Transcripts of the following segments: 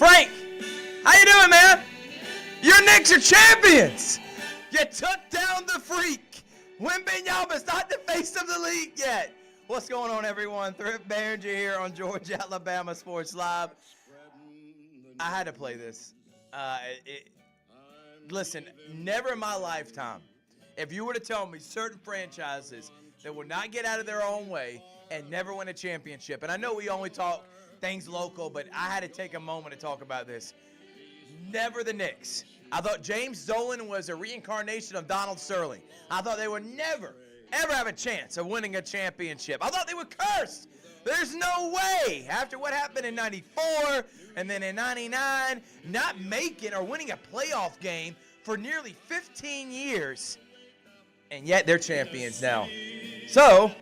Frank, how you doing, man? Your Knicks are champions. You took down the Freak. Wembanyama's not the face of the league yet. What's going on, everyone? Thrift Behringer here on Georgia, Alabama Sports Live. I had to play this. Listen, never in my lifetime, if you were to tell me certain franchises that would not get out of their own way and never win a championship, and I know we only talk things local, but I had to take a moment to talk about this. Never the Knicks. I thought James Dolan was a reincarnation of Donald Sterling. I thought they would never, ever have a chance of winning a championship. I thought they were cursed. There's no way, after what happened in 94 and then in 99, not making or winning a playoff game for nearly 15 years. And yet they're champions now. So,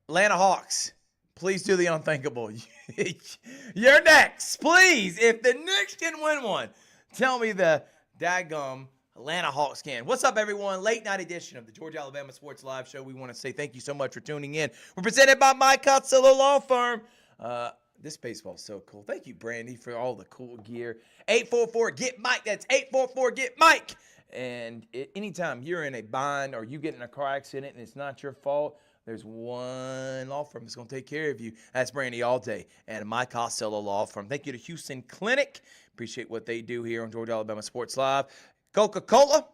Atlanta Hawks, please do the unthinkable. You're next. Please, if the Knicks can win one, tell me the daggum Atlanta Hawks can. What's up, everyone? Late night edition of the Georgia Alabama Sports Live Show. We want to say thank you so much for tuning in. We're presented by Mike Costello Law Firm. This baseball's so cool. Thank you, Brandy, for all the cool gear. 844-GET-MIKE. That's 844-GET-MIKE. And anytime you're in a bind or you get in a car accident and it's not your fault, there's one law firm that's going to take care of you. That's Brandy all day and Mike Costello Law Firm. Thank you to Houston Clinic. Appreciate what they do here on Georgia Alabama Sports Live. Coca-Cola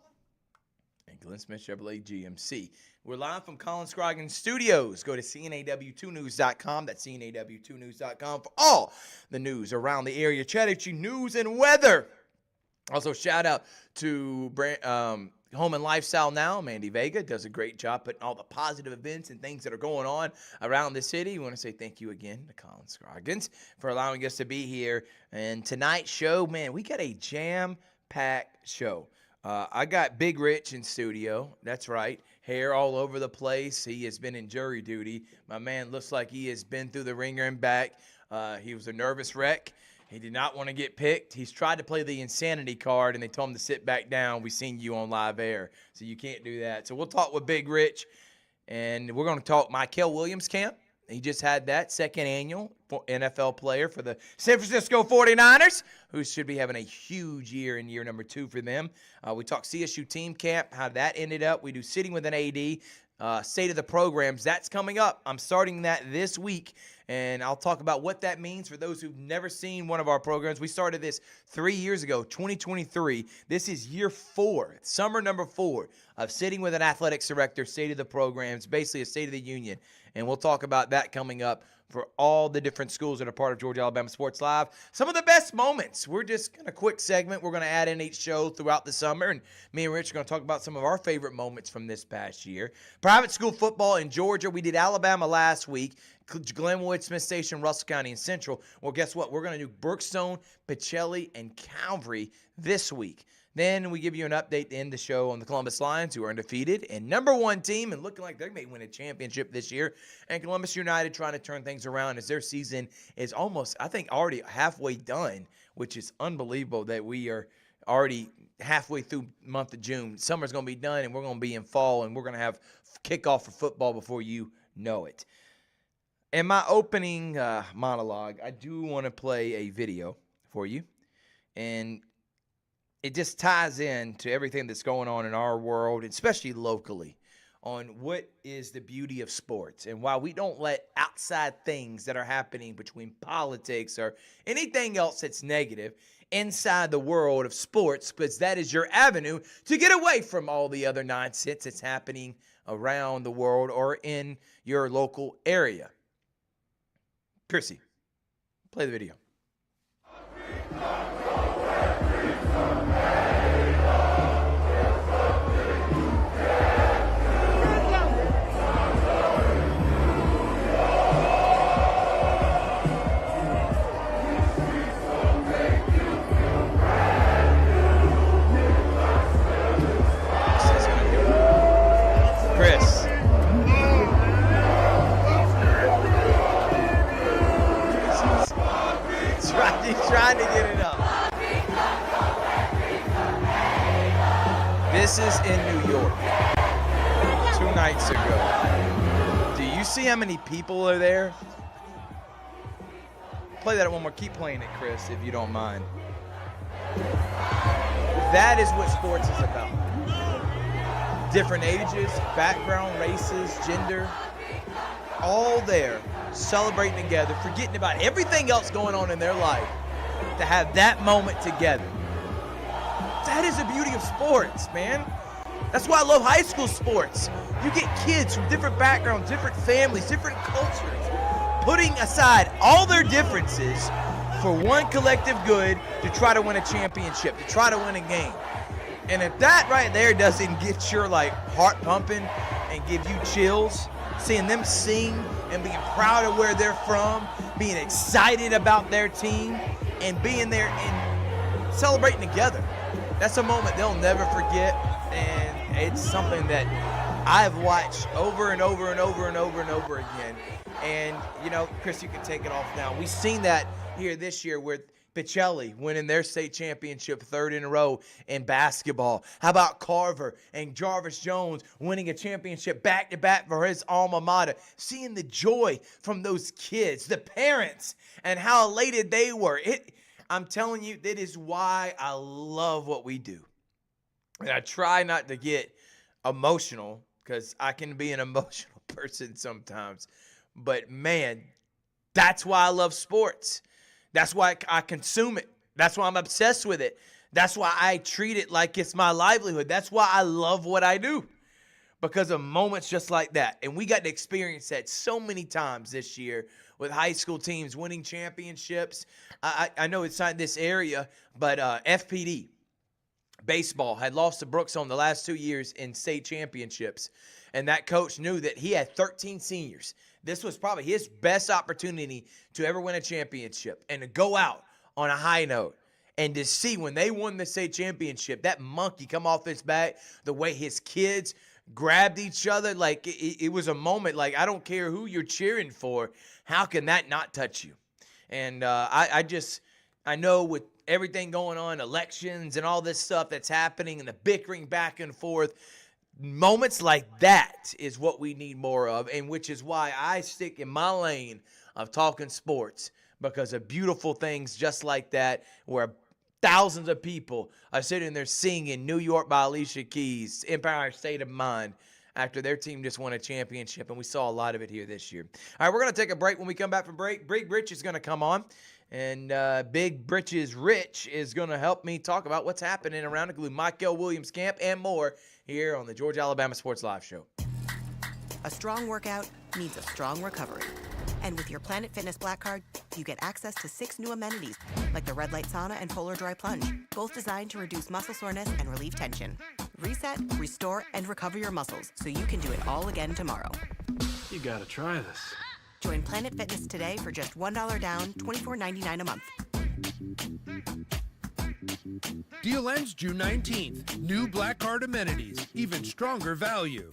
and Glenn Smith Chevrolet GMC. We're live from Colin Scroggins Studios. Go to CNAW2news.com. That's CNAW2news.com for all the news around the area. Chattahoochee news and weather. Also, shout out to Home and Lifestyle Now. Mandy Vega does a great job putting all the positive events and things that are going on around the city. We want to say thank you again to Colin Scroggins for allowing us to be here. And tonight's show, man, we got a jam-packed show. I got Big Rich in studio. That's right. Hair all over the place. He has been in jury duty. My man looks like he has been through the ringer and back. He was a nervous wreck. He did not want to get picked. He's tried to play the insanity card, and they told him to sit back down. We seen you on live air, so you can't do that. So we'll talk with Big Rich, and we're going to talk Mykel Williams camp. He just had that second annual NFL player for the San Francisco 49ers, who should be having a huge year in year number 2 for them. We talk CSU team camp, how that ended up. We do sitting with an AD, state of the programs. That's coming up. I'm starting that this week, and I'll talk about what that means for those who've never seen one of our programs. We started this 3 years ago, 2023. This is year 4, summer number 4 of sitting with an athletics director, state of the programs, basically a state of the union. And we'll talk about that coming up for all the different schools that are part of Georgia Alabama Sports Live. Some of the best moments. We're just going to quick segment. We're going to add in each show throughout the summer. And me and Rich are going to talk about some of our favorite moments from this past year. Private school football in Georgia. We did Alabama last week. Glenwood, Smith Station, Russell County, and Central. Well, guess what? We're going to do Brookstone, Pacelli, and Calvary this week. Then we give you an update to end the show on the Columbus Lions, who are undefeated and number 1 team and looking like they may win a championship this year. And Columbus United trying to turn things around as their season is almost, I think, already halfway done, which is unbelievable that we are already halfway through the month of June. Summer's going to be done, and we're going to be in fall, and we're going to have kickoff for football before you know it. In my opening monologue, I do want to play a video for you, and it just ties in to everything that's going on in our world, especially locally, on what is the beauty of sports and why we don't let outside things that are happening between politics or anything else that's negative inside the world of sports, because that is your avenue to get away from all the other nonsense that's happening around the world or in your local area. Piercy, play the video. He's trying to get it up. This is in New York 2 nights ago. Do you see how many people are there? play that one more. Keep playing it, Chris, if you don't mind. That is what sports is about. Different ages, background, races, gender, all there, celebrating together, forgetting about everything else going on in their life to have that moment together. That is the beauty of sports, man. That's why I love high school sports. You get kids from different backgrounds, different families, different cultures, putting aside all their differences for one collective good to try to win a championship, to try to win a game. And if that right there doesn't get your heart pumping and give you chills, seeing them sing and being proud of where they're from, being excited about their team, and being there and celebrating together, that's a moment they'll never forget. And it's something that I've watched over and over and over and over and over again. And, Chris, you can take it off now. We've seen that here this year with Pacelli winning their state championship third in a row in basketball. How about Carver and Jarvis Jones winning a championship back-to-back for his alma mater? Seeing the joy from those kids, the parents, and how elated they were. I'm telling you, that is why I love what we do. And I try not to get emotional because I can be an emotional person sometimes. But, man, that's why I love sports. That's why I consume it. That's why I'm obsessed with it. That's why I treat it like it's my livelihood. That's why I love what I do, because of moments just like that. And we got to experience that so many times this year with high school teams winning championships. I know it's not in this area, but FPD baseball had lost to Brooks on the last 2 years in state championships. And that coach knew that he had 13 seniors. This was probably his best opportunity to ever win a championship and to go out on a high note. And to see when they won the state championship, that monkey come off his back, the way his kids grabbed each other, it was a moment I don't care who you're cheering for, how can that not touch you? And I know with everything going on, elections and all this stuff that's happening and the bickering back and forth, moments like that is what we need more of, and which is why I stick in my lane of talking sports, because of beautiful things just like that, where thousands of people are sitting there singing New York by Alicia Keys, Empire State of Mind, after their team just won a championship, and we saw a lot of it here this year. All right, we're going to take a break. When we come back from break, Big Rich is going to come on, and Big Britches Rich is going to help me talk about what's happening around the globe, Michael Williams camp, and more here on the Georgia Alabama Sports Live Show. A strong workout means a strong recovery. And with your Planet Fitness Black Card, you get access to 6 new amenities, like the Red Light Sauna and Polar Dry Plunge, both designed to reduce muscle soreness and relieve tension. Reset, restore, and recover your muscles so you can do it all again tomorrow. You gotta try this. Join Planet Fitness today for just $1 down, $24.99 a month. Deal ends June 19th. New Black Card amenities, even stronger value.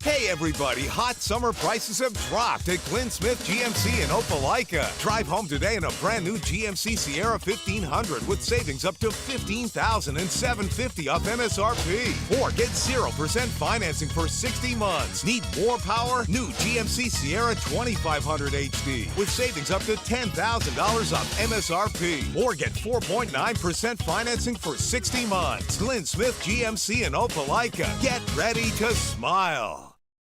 Hey everybody, hot summer prices have dropped at Glenn Smith GMC in Opelika. Drive home today in a brand new GMC Sierra 1500 with savings up to $15,750 off MSRP. Or get 0% financing for 60 months. Need more power? New GMC Sierra 2500 HD with savings up to $10,000 off MSRP. Or get 4.9% financing for 60 months. Glenn Smith GMC in Opelika. Get ready to smile.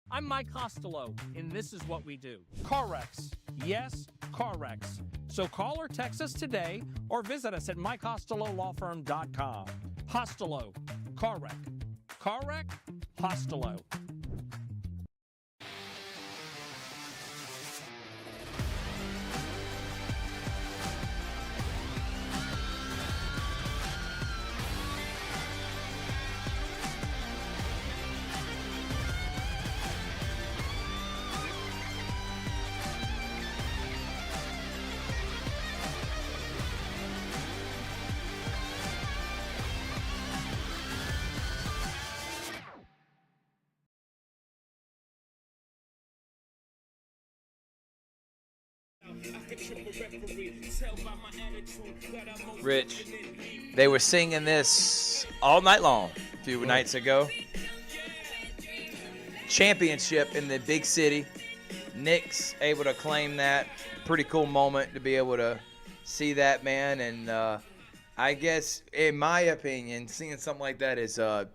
I'm Mike Costello, and this is what we do. Car wrecks. Yes, car wrecks. So call or text us today or visit us at mycostelolawfirm.com. Costello. Car wreck. Car wreck? Costello. Rich, they were singing this all night long a few nights ago. Championship in the big city. Knicks able to claim that. pretty cool moment to be able to see that, man. And I guess, in my opinion, seeing something like that is a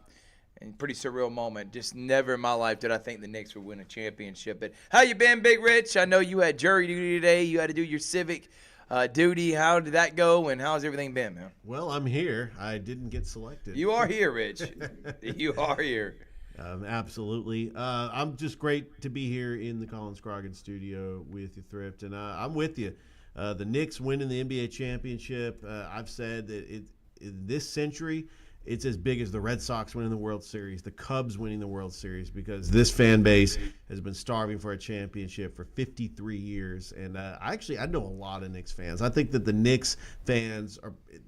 pretty surreal moment. Just never in my life did I think the Knicks would win a championship. But how you been, Big Rich? I know you had jury duty today. You had to do your civic duty. How did that go, and how's everything been, man? Well, I'm here. I didn't get selected. You are here, Rich. You are here. Absolutely. I'm just great to be here in the Colin Scroggins studio with you, Thrift, and I'm with you. The Knicks winning the NBA championship, I've said that in this century, it's as big as the Red Sox winning the World Series, the Cubs winning the World Series, because this fan base has been starving for a championship for 53 years. And I know a lot of Knicks fans. I think that the Knicks fans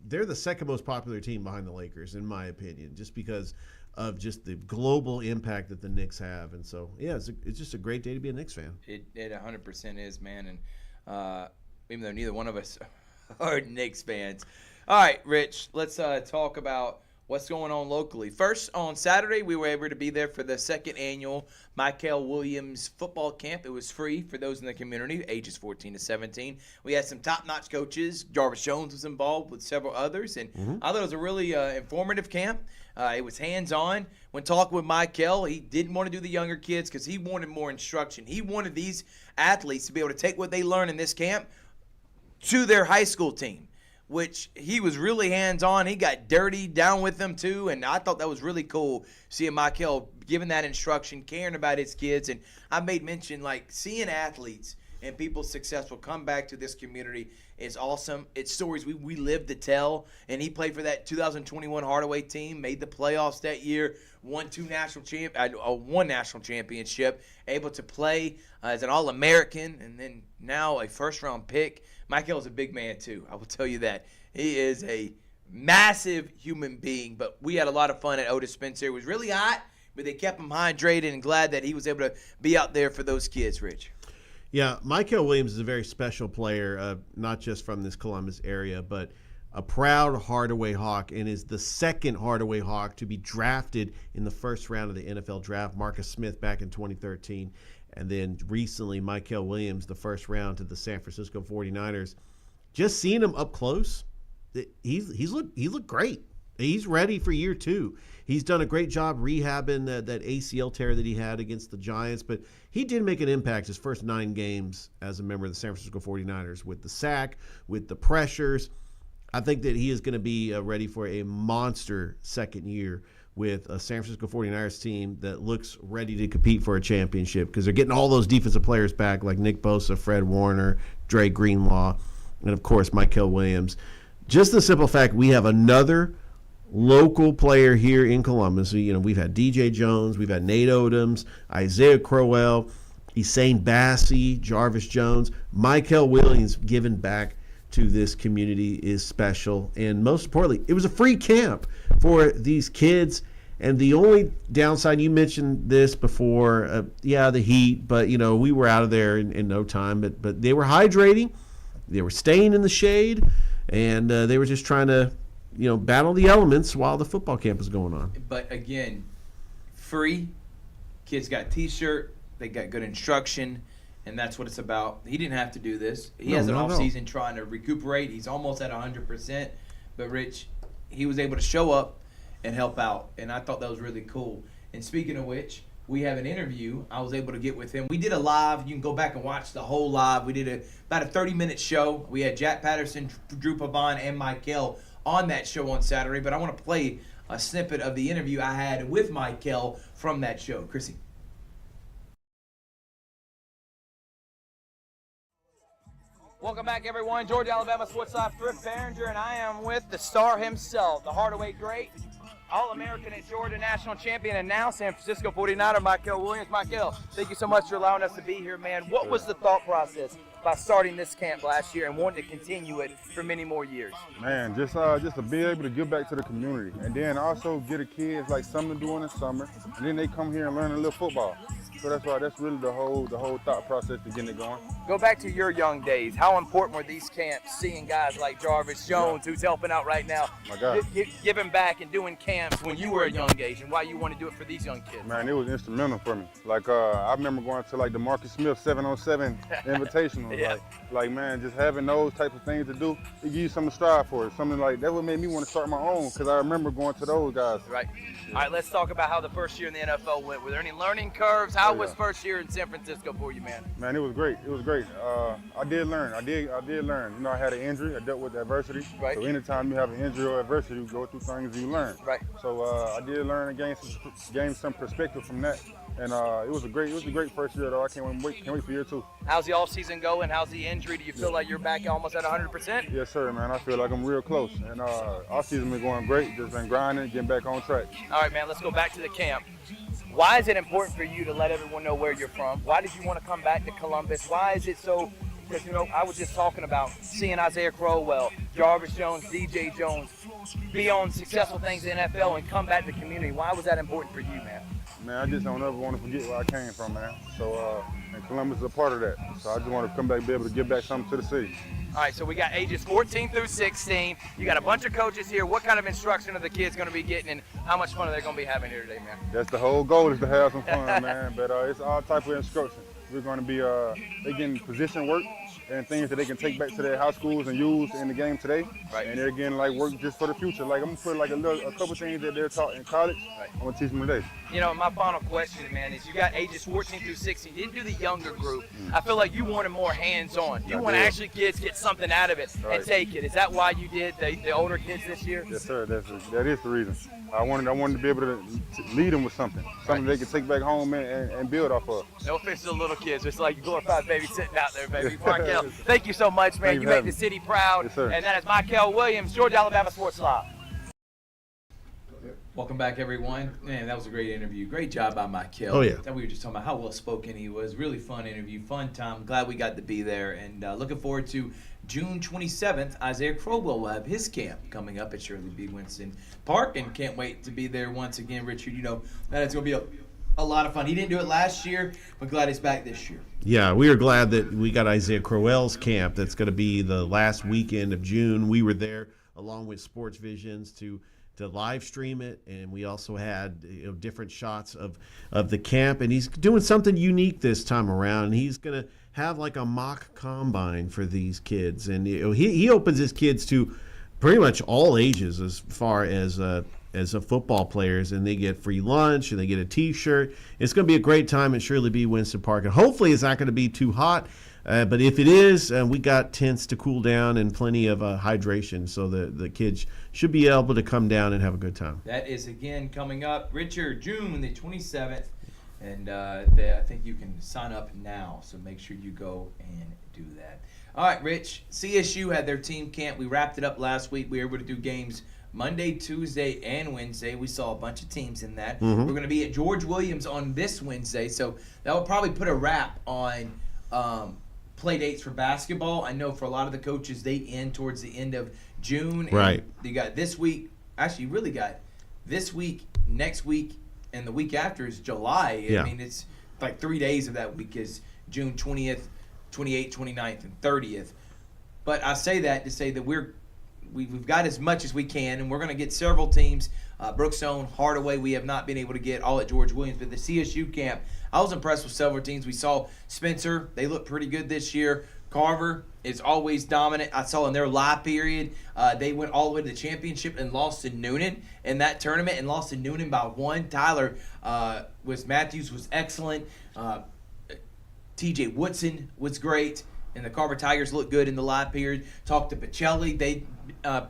they're the second most popular team behind the Lakers, in my opinion, just because of just the global impact that the Knicks have. And so, yeah, it's just a great day to be a Knicks fan. It 100% is, man. And even though neither one of us are Knicks fans. All right, Rich, let's talk about what's going on locally. First, on Saturday, we were able to be there for the second annual Michael Williams football camp. It was free for those in the community, ages 14 to 17. We had some top-notch coaches. Jarvis Jones was involved with several others, and I thought it was a really informative camp. It was hands-on. When talking with Michael, he didn't want to do the younger kids because he wanted more instruction. He wanted these athletes to be able to take what they learn in this camp to their high school team, which he was really hands-on. He got dirty down with them, too, and I thought that was really cool, seeing Michael giving that instruction, caring about his kids. And I made mention, like, seeing athletes and people successful come back to this community is awesome. It's stories we live to tell, and he played for that 2021 Hardaway team, made the playoffs that year, won one national championship, able to play as an All-American, and then now a first-round pick. Michael is a big man, too. I will tell you that. He is a massive human being, but we had a lot of fun at Otis Spencer. It was really hot, but they kept him hydrated, and glad that he was able to be out there for those kids, Rich. Yeah, Michael Williams is a very special player, not just from this Columbus area, but a proud Hardaway Hawk, and is the second Hardaway Hawk to be drafted in the first round of the NFL draft. Marcus Smith back in 2013. And then recently, Michael Williams, the first round to the San Francisco 49ers. Just seeing him up close, he looked great. He's ready for year two. He's done a great job rehabbing that ACL tear that he had against the Giants, but he did make an impact his first 9 games as a member of the San Francisco 49ers with the sack, with the pressures. I think that he is going to be ready for a monster second year with a San Francisco 49ers team that looks ready to compete for a championship, because they're getting all those defensive players back like Nick Bosa, Fred Warner, Dre Greenlaw, and, of course, Michael Williams. Just the simple fact we have another local player here in Columbus. We've had DJ Jones, we've had Nate Odoms, Isaiah Crowell, Essane Bassey, Jarvis Jones. Michael Williams giving back to this community is special. And most importantly, it was a free camp for these kids. And the only downside, you mentioned this before, the heat, but we were out of there in no time. But they were hydrating, they were staying in the shade, and they were just trying to battle the elements while the football camp was going on. But again, free. Kids got T-shirt, they got good instruction, and that's what it's about. He didn't have to do this. He has an off-season trying to recuperate. He's almost at 100%. But, Rich, he was able to show up and help out, and I thought that was really cool. And speaking of which, we have an interview I was able to get with him. We did a live. You can go back and watch the whole live. We did about a 30-minute show. We had Jack Patterson, Drew Pavon, and Michael on that show on Saturday. But I want to play a snippet of the interview I had with Michael from that show. Chrissy. Welcome back, everyone. Georgia, Alabama Sports Live. Thrift Behringer, and I am with the star himself, the Hardaway great, All-American at Georgia, national champion, and now San Francisco 49er, Michael Williams. Michael, thank you so much for allowing us to be here, man. What was the thought process by starting this camp last year and wanting to continue it for many more years? Man, just to be able to give back to the community, and then also get the kids like something to do in the summer, and then they come here and learn a little football. So that's really the whole thought process to getting it going. Go back to your young days. How important were these camps, seeing guys like Jarvis Jones, who's helping out right now, My God. giving back and doing camps when you were a young age, and why you want to do it for these young kids? Man, it was instrumental for me. Like, I remember going to, like, the Marcus Smith 7-on-7 Invitational. Yeah. Like, man, just having those types of things to do, it gives you something to strive for. Something like that would make me want to start my own, because I remember going to those guys. Right. All right, let's talk about how the first year in the NFL went. Were there any learning curves? How was first year in San Francisco for you, man? Man, it was great. It was great. I did learn. I did learn. You know, I had an injury. I dealt with adversity. Right. So anytime you have an injury or adversity, you go through things and you learn. Right. So I did learn and gain some perspective from that. And it was a great first year though. I can't wait for year 2. How's the off season going? How's the injury? Do you feel like you're back almost at 100%? Yes, sir, man. I feel like I'm real close. And off season been going great. Just been grinding, getting back on track. All right, man. Let's go back to the camp. Why is it important for you to let everyone know where you're from? Why did you want to come back to Columbus? Why is it so? Because, you know, I was just talking about seeing Isaiah Crowell, Jarvis Jones, DJ Jones be on successful things in the NFL and come back to the community. Why was that important for you, man? Man, I just don't ever want to forget where I came from, man. So, and Columbus is a part of that. So I just want to come back, be able to give back something to the city. All right, so we got ages 14 through 16. You got a bunch of coaches here. What kind of instruction are the kids going to be getting, and how much fun are they going to be having here today, man? That's the whole goal, is to have some fun, man. But it's all type of instruction. We're going to be they getting position work and things that they can take back to their high schools and use in the game today. Right. And they're getting like work just for the future. Like I'm gonna put like a couple things that they're taught in college. Right. I'm gonna teach them today. You know, my final question, man, is you got ages 14 through 16. You didn't do the younger group. I feel like you wanted more hands-on. You want actually kids get something out of it and take it. Is that why you did the older kids this year? Yes, sir. That is the reason. I wanted to be able to lead them with something they can take back home and build off of. No offense to the little kids. It's like glorified baby sitting out there, baby. Markel, thank you so much, man. You made the city proud. Yes, sir. And that is Michael Williams, Georgia Alabama Sports Live. Welcome back, everyone. Man, that was a great interview. Great job by Michael. Oh, yeah. We were just talking about how well-spoken he was. Really fun interview, fun time. Glad we got to be there. And looking forward to June 27th. Isaiah Crowell will have his camp coming up at Shirley B. Winston Park, and can't wait to be there once again. Richard, you know that it's going to be a lot of fun. He didn't do it last year, but glad he's back this year. Yeah, we are glad that we got Isaiah Crowell's camp. That's going to be the last weekend of June. We were there along with Sports Visions to live stream it, and we also had different shots of the camp. And he's doing something unique this time around. And he's going to have like a mock combine for these kids, and he opens his kids to pretty much all ages as far as a football players, and they get free lunch and they get a T-shirt. It's going to be a great time at Shirley B. Winston Park, and hopefully it's not going to be too hot. But if it is, we got tents to cool down and plenty of hydration, so the kids should be able to come down and have a good time. That is, again, coming up, Richard, June the 27th. And I think you can sign up now, so make sure you go and do that. All right, Rich, CSU had their team camp. We wrapped it up last week. We were able to do games Monday, Tuesday, and Wednesday. We saw a bunch of teams in that. We're going to be at George Williams on this Wednesday, so that will probably put a wrap on play dates for basketball. I know for a lot of the coaches, they end towards the end of June. Right. You got this week. Actually, you really got this week, next week, and the week after is July. Yeah. I mean, it's like 3 days of that week is June 20th, 28th, 29th, and 30th. But I say that to say that we've got as much as we can, and we're going to get several teams. Brookstone, Hardaway, we have not been able to get all at George Williams. But the CSU camp, I was impressed with several teams. We saw Spencer. They look pretty good this year. Carver is always dominant. I saw in their live period, they went all the way to the championship and lost to Noonan in that tournament and lost to Noonan by 1. Tyler Matthews was excellent. T.J. Woodson was great. And the Carver Tigers looked good in the live period. Talked to Pacelli. They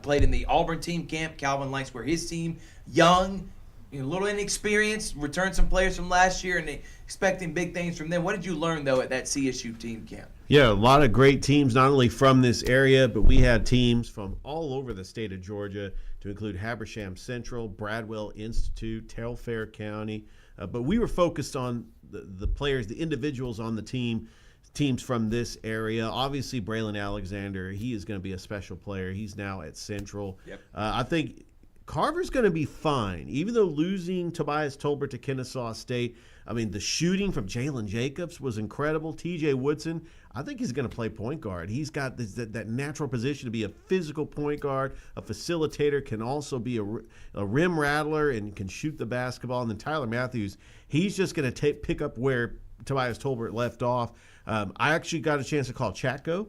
played in the Auburn team camp. Calvin likes where his team, young, a little inexperienced, returned some players from last year, and they expecting big things from them. What did you learn, though, at that CSU team camp? Yeah, a lot of great teams, not only from this area, but we had teams from all over the state of Georgia, to include Habersham Central, Bradwell Institute, Telfair County. But we were focused on the players, the individuals on the teams from this area. Obviously, Braylon Alexander, he is going to be a special player. He's now at Central. Yep. I think Carver's going to be fine. Even though losing Tobias Tolbert to Kennesaw State, I mean, the shooting from Jalen Jacobs was incredible. TJ Woodson, I think he's going to play point guard. He's got that natural position to be a physical point guard, a facilitator, can also be a rim rattler and can shoot the basketball. And then Tyler Matthews, he's just going to pick up where Tobias Tolbert left off. I actually got a chance to call Chatko.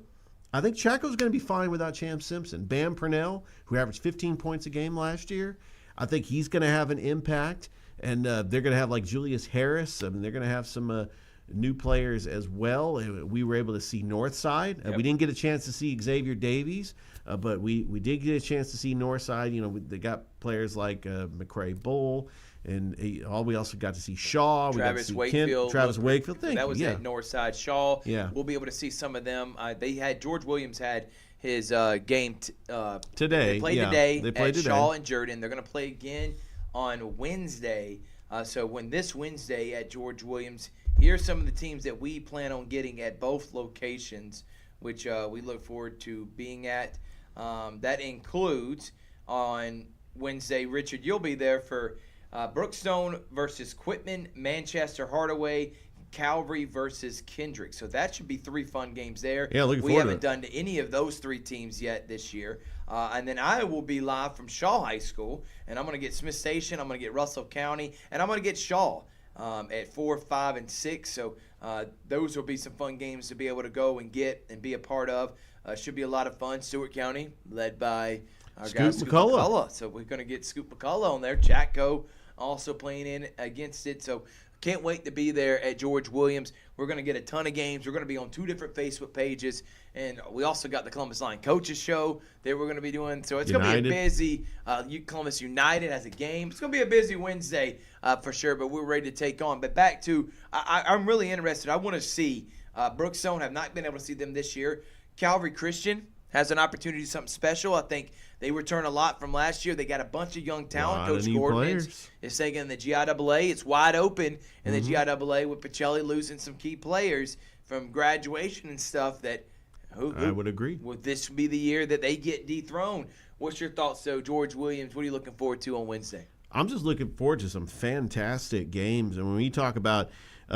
I think Chaco's going to be fine without Cham Simpson. Bam Purnell, who averaged 15 points a game last year, I think he's going to have an impact. And they're going to have like Julius Harris. I mean, they're going to have some new players as well. We were able to see Northside. We didn't get a chance to see Xavier Davies, but we did get a chance to see Northside. You know, they got players like McCray Bull. And we also got to see Shaw. Travis Wakefield. Travis Wakefield. Thank you. That was at Northside. Shaw. Yeah. We'll be able to see some of them. George Williams had his game today. They played today at Shaw and Jordan. They're going to play again on Wednesday. So when this Wednesday at George Williams, here's some of the teams that we plan on getting at both locations, which we look forward to being at. That includes on Wednesday, Richard, you'll be there for Brookstone versus Quitman, Manchester Hardaway, Calvary versus Kendrick. So that should be 3 fun games there. Yeah, looking forward to it. We haven't done any of those 3 teams yet this year. And then I will be live from Shaw High School, and I'm going to get Smith Station, I'm going to get Russell County, and I'm going to get Shaw at 4, 5, and 6. So those will be some fun games to be able to go and get and be a part of. Should be a lot of fun. Stewart County, led by our guy Scoop McCullough. So we're going to get Scoop McCullough on there. Jacko also playing in against it. So can't wait to be there at George Williams. We're going to get a ton of games. We're going to be on 2 different Facebook pages. And we also got the Columbus Line Coaches Show that we're going to be doing. So it's going to be a busy Columbus United has a game. It's going to be a busy Wednesday for sure, but we're ready to take on. But back to I'm really interested. I want to see Brookstone. Have not been able to see them this year. Calvary Christian has an opportunity to do something special. I think they return a lot from last year. They got a bunch of young talent. Coach Gordon is taking the GIAA. It's wide open in the GIAA with Pacelli losing some key players from graduation and stuff that I would agree. Would this be the year that they get dethroned? What's your thoughts, though, George Williams? What are you looking forward to on Wednesday? I'm just looking forward to some fantastic games. And when we talk about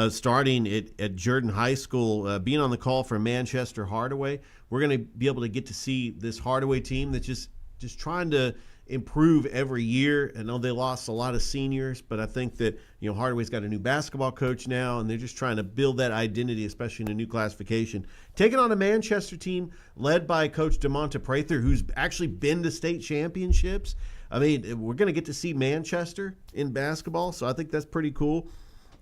starting at Jordan High School, being on the call for Manchester Hardaway, we're going to be able to get to see this Hardaway team that's just trying to improve every year. I know they lost a lot of seniors, but I think that Hardaway's got a new basketball coach now, and they're just trying to build that identity, especially in a new classification. Taking on a Manchester team led by Coach DeMonte Prather, who's actually been to state championships. I mean, we're going to get to see Manchester in basketball, so I think that's pretty cool.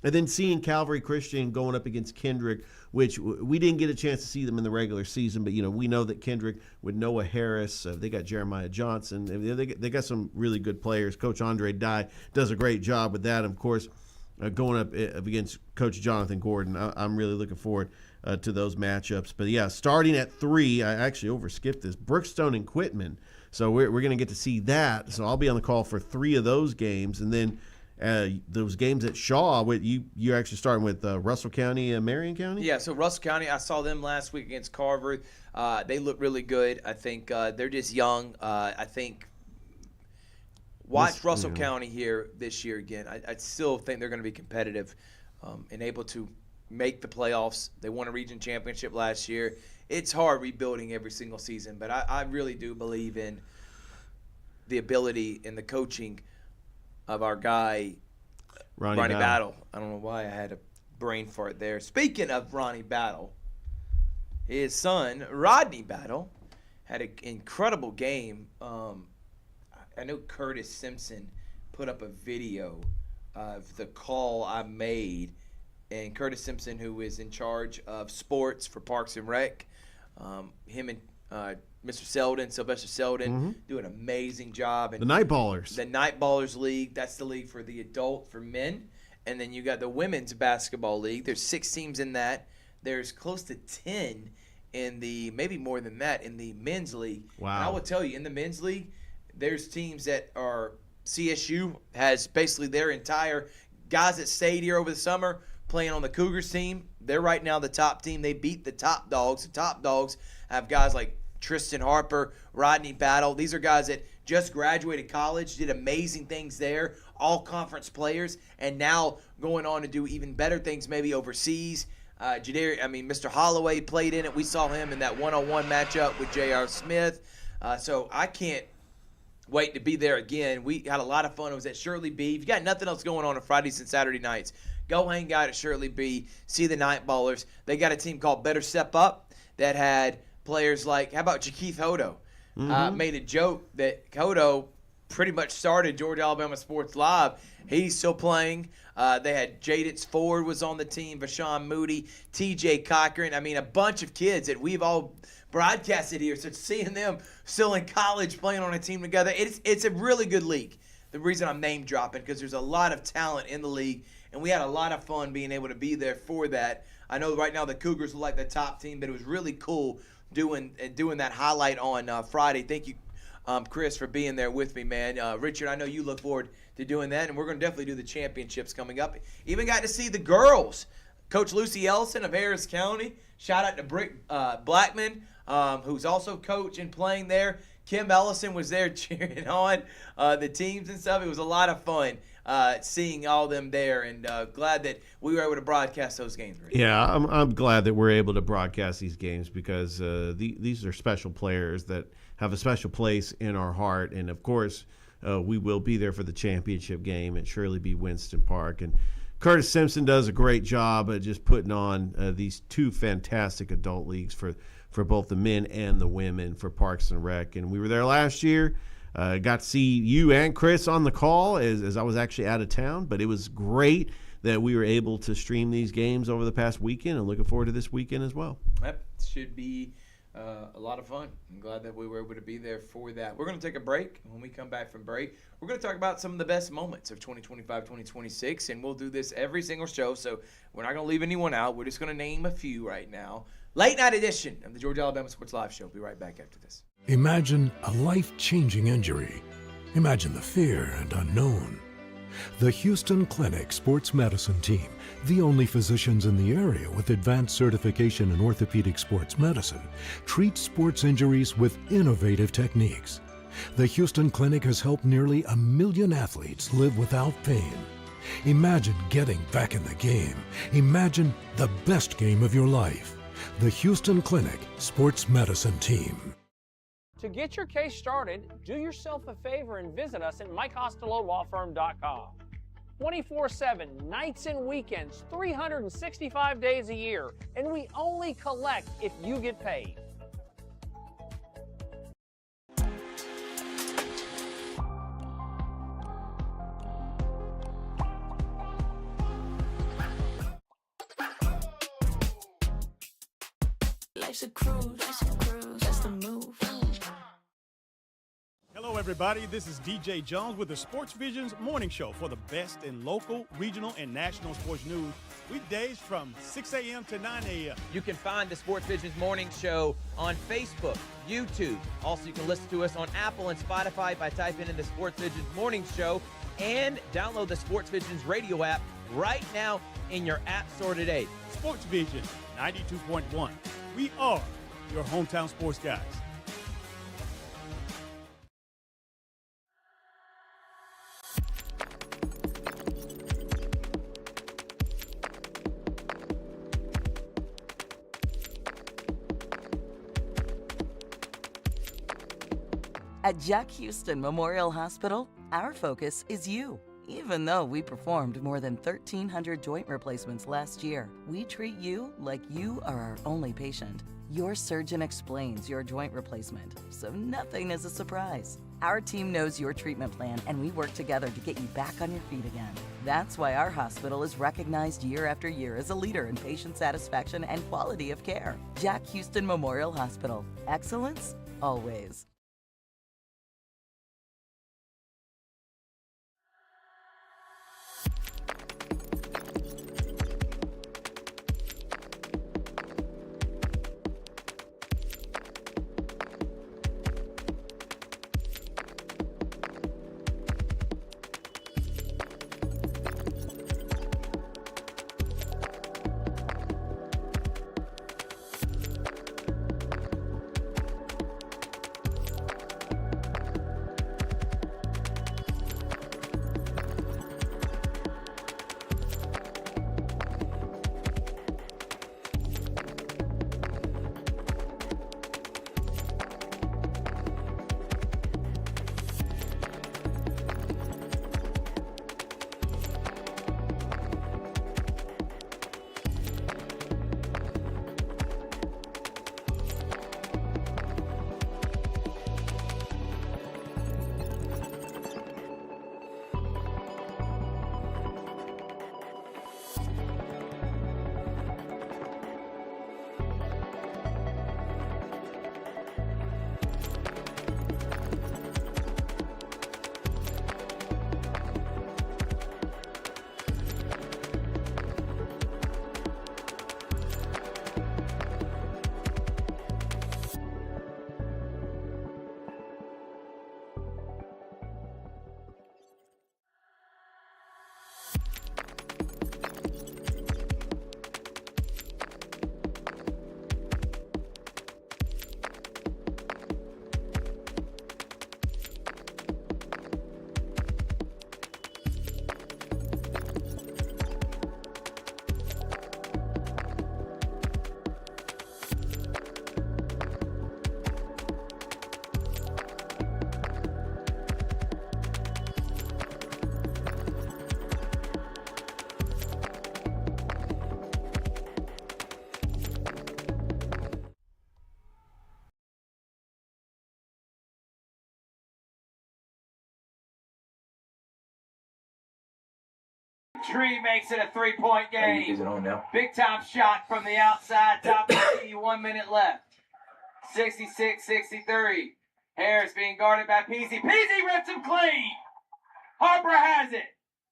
And then seeing Calvary Christian going up against Kendrick, which we didn't get a chance to see them in the regular season, but we know that Kendrick with Noah Harris, they got Jeremiah Johnson, they got some really good players. Coach Andre Dye does a great job with that. Of course, going up against Coach Jonathan Gordon, I'm really looking forward to those matchups. But yeah, starting at 3, I actually overskipped this, Brookstone and Quitman. So we're going to get to see that. So I'll be on the call for 3 of those games, and then those games at Shaw, you're actually starting with Russell County and Marion County? Yeah, so Russell County, I saw them last week against Carver. They look really good. I think they're just young. I think watch Russell County here this year again. I still think they're going to be competitive and able to make the playoffs. They won a region championship last year. It's hard rebuilding every single season, but I really do believe in the ability and the coaching of our guy, Ronnie Battle. I don't know why I had a brain fart there. Speaking of Ronnie Battle, his son, Rodney Battle, had an incredible game. I know Curtis Simpson put up a video of the call I made, and Curtis Simpson, who is in charge of sports for Parks and Rec, him and Mr. Selden, Sylvester Selden, do an amazing job. And the Night Ballers. The Night Ballers League, that's the league for the adult, for men. And then you got the Women's Basketball League. There's 6 teams in that. There's close to 10 in the, maybe more than that, in the men's league. Wow. And I will tell you, in the men's league, there's teams that are, CSU has basically their entire guys that stayed here over the summer playing on the Cougars team. They're right now the top team. They beat the top dogs. The top dogs have guys like Tristan Harper, Rodney Battle. These are guys that just graduated college, did amazing things there, all conference players, and now going on to do even better things maybe overseas. Mr. Holloway played in it. We saw him in that one-on-one matchup with J.R. Smith. So I can't wait to be there again. We had a lot of fun. It was at Shirley B. If you got nothing else going on Fridays and Saturday nights, go hang out at Shirley B. See the Night Ballers. They got a team called Better Step Up that had players like, how about Jakeith Hodo? Made a joke that Hodo pretty much started Georgia Alabama Sports Live. He's still playing. They had Jaditz Ford was on the team, Vashawn Moody, TJ Cochran. I mean, a bunch of kids that we've all broadcasted here. So seeing them still in college playing on a team together, it's a really good league. The reason I'm name dropping, because there's a lot of talent in the league, and we had a lot of fun being able to be there for that. I know right now the Cougars are like the top team, but it was really cool doing that highlight on Friday. Thank you, Chris, for being there with me, man. Richard, I know you look forward to doing that, and we're going to definitely do the championships coming up. Even got to see the girls. Coach Lucy Ellison of Harris County. Shout out to Brick Blackman, who's also coach and playing there. Kim Ellison was there cheering on the teams and stuff. It was a lot of fun seeing all them there, and glad that we were able to broadcast those games. Richard. Yeah, I'm glad that we're able to broadcast these games because these are special players that have a special place in our heart. And, of course, we will be there for the championship game at Shirley B. Winston Park. And Curtis Simpson does a great job at just putting on these two fantastic adult leagues for both the men and the women for Parks and Rec. And we were there last year. Got to see you and Chris on the call as I was actually out of town. But it was great that we were able to stream these games over the past weekend, and looking forward to this weekend as well. Yep, should be a lot of fun. I'm glad that we were able to be there for that. We're going to take a break. When we come back from break, we're going to talk about some of the best moments of 2025-2026, and we'll do this every single show, so we're not going to leave anyone out. We're just going to name a few right now. Late night edition of the Georgia Alabama Sports Live Show. Be right back after this. Imagine a life-changing injury. Imagine the fear and unknown. The Houston Clinic Sports Medicine Team, the only physicians in the area with advanced certification in orthopedic sports medicine, treats sports injuries with innovative techniques. The Houston Clinic has helped nearly 1 million athletes live without pain. Imagine getting back in the game. Imagine the best game of your life. The Houston Clinic Sports Medicine Team. To get your case started, do yourself a favor and visit us at MikeCostelloLawFirm.com. 24/7, nights and weekends, 365 days a year, and we only collect if you get paid. Life's a cruise, that's the move. Hello, everybody. This is DJ Jones with the Sports Visions Morning Show for the best in local, regional, and national sports news. Weekdays from 6 a.m. to 9 a.m. You can find the Sports Visions Morning Show on Facebook, YouTube. Also, you can listen to us on Apple and Spotify by typing in the Sports Visions Morning Show, and download the Sports Visions radio app right now in your app store today. Sports Vision 92.1. We are your hometown sports guys. At Jack Houston Memorial Hospital, our focus is you. Even though we performed more than 1,300 joint replacements last year, we treat you like you are our only patient. Your surgeon explains your joint replacement, so nothing is a surprise. Our team knows your treatment plan, and we work together to get you back on your feet again. That's why our hospital is recognized year after year as a leader in patient satisfaction and quality of care. Jack Houston Memorial Hospital. Excellence, always. Tree makes it a 3-point game. Is it on now? Big time shot from the outside, top of the key, 1 minute left. 66-63. Harris being guarded by Peasy. Peasy rips him clean. Harper has it.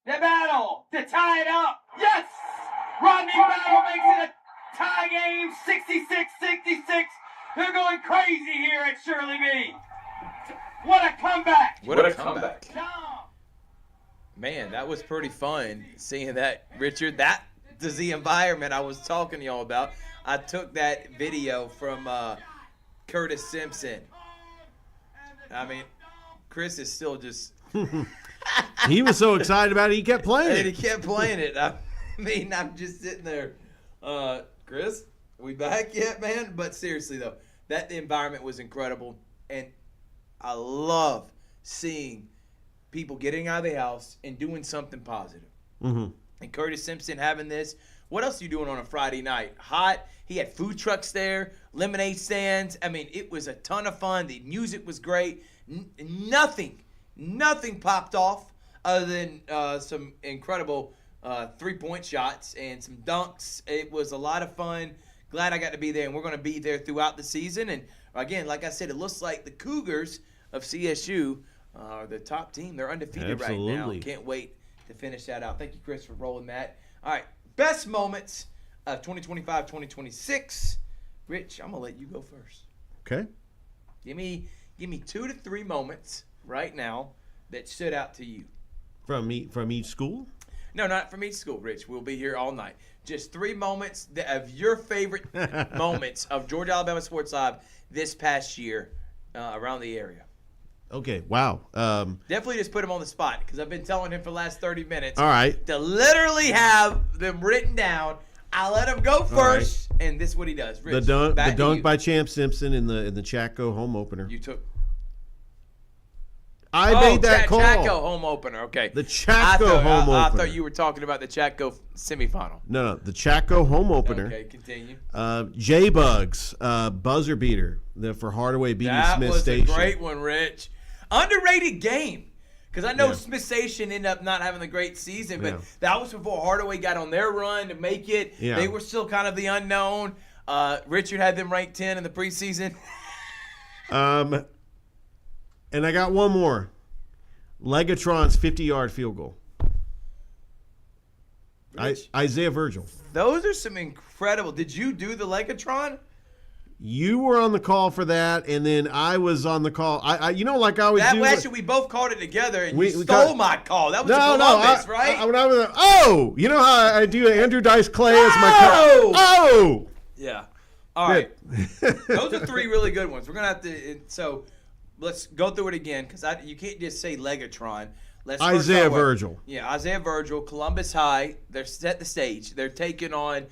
The battle to tie it up. Yes! Rodney Battle makes it a tie game, 66-66. They're going crazy here at Shirley B. What a comeback! What a comeback. Man, that was pretty fun seeing that, Richard. That is the environment I was talking to y'all about. I took that video from Curtis Simpson. I mean, Chris is still just... He was so excited about it, he kept playing And it. he kept playing it. I mean, I'm just sitting there. Chris, we back yet, man? But seriously, though, that environment was incredible. And I love seeing people getting out of the house and doing something positive. Mm-hmm. And Curtis Simpson having this. What else are you doing on a Friday night? Hot. He had food trucks there, lemonade stands. I mean, it was a ton of fun. The music was great. Nothing popped off other than some incredible 3-point shots and some dunks. It was a lot of fun. Glad I got to be there, and we're going to be there throughout the season. And again, like I said, it looks like the Cougars of CSU are the top team. They're undefeated right now. Absolutely. Can't wait to finish that out. Thank you, Chris, for rolling that. All right, best moments of 2025-2026. Rich, I'm going to let you go first. Okay. Give me 2 to 3 moments right now that stood out to you. From each school? No, not from each school, Rich. We'll be here all night. Just 3 moments of your favorite moments of Georgia Alabama Sports Live this past year around the area. Okay, wow. Definitely just put him on the spot because I've been telling him for the last 30 minutes All right. to literally have them written down. I let him go first, and this is what he does. Rich, the back to dunk you. by Champ Simpson in the Chaco home opener. You took. I made that call. Chaco home opener. Okay. The Chaco home opener. I thought you were talking about the Chaco semifinal. No, the Chaco home opener. Okay, continue. J-Bugs, buzzer beater for Hardaway beating Smith Station. That was a great one, Rich. Underrated game. Because I know Yeah. Smith Station ended up not having a great season, but Yeah. that was before Hardaway got on their run to make it. Yeah. They were still kind of the unknown. Richard had them ranked 10 in the preseason. And I got one more. Legatron's 50-yard field goal. Isaiah Virgil. Those are some incredible. Did you do the Legatron? You were on the call for that, and then I was on the call. I like I always do. Actually, we both called it together, and We you called- stole my call. That was Columbus, right? When I was, you know how I do Andrew Dice Clay as my call? Oh! Yeah. All right. Those are 3 really good ones. We're going to have to – so let's go through it again because you can't just say Legatron. Let's first Isaiah start with- Virgil. Yeah, Isaiah Virgil, Columbus High. They're set the stage. They're taking on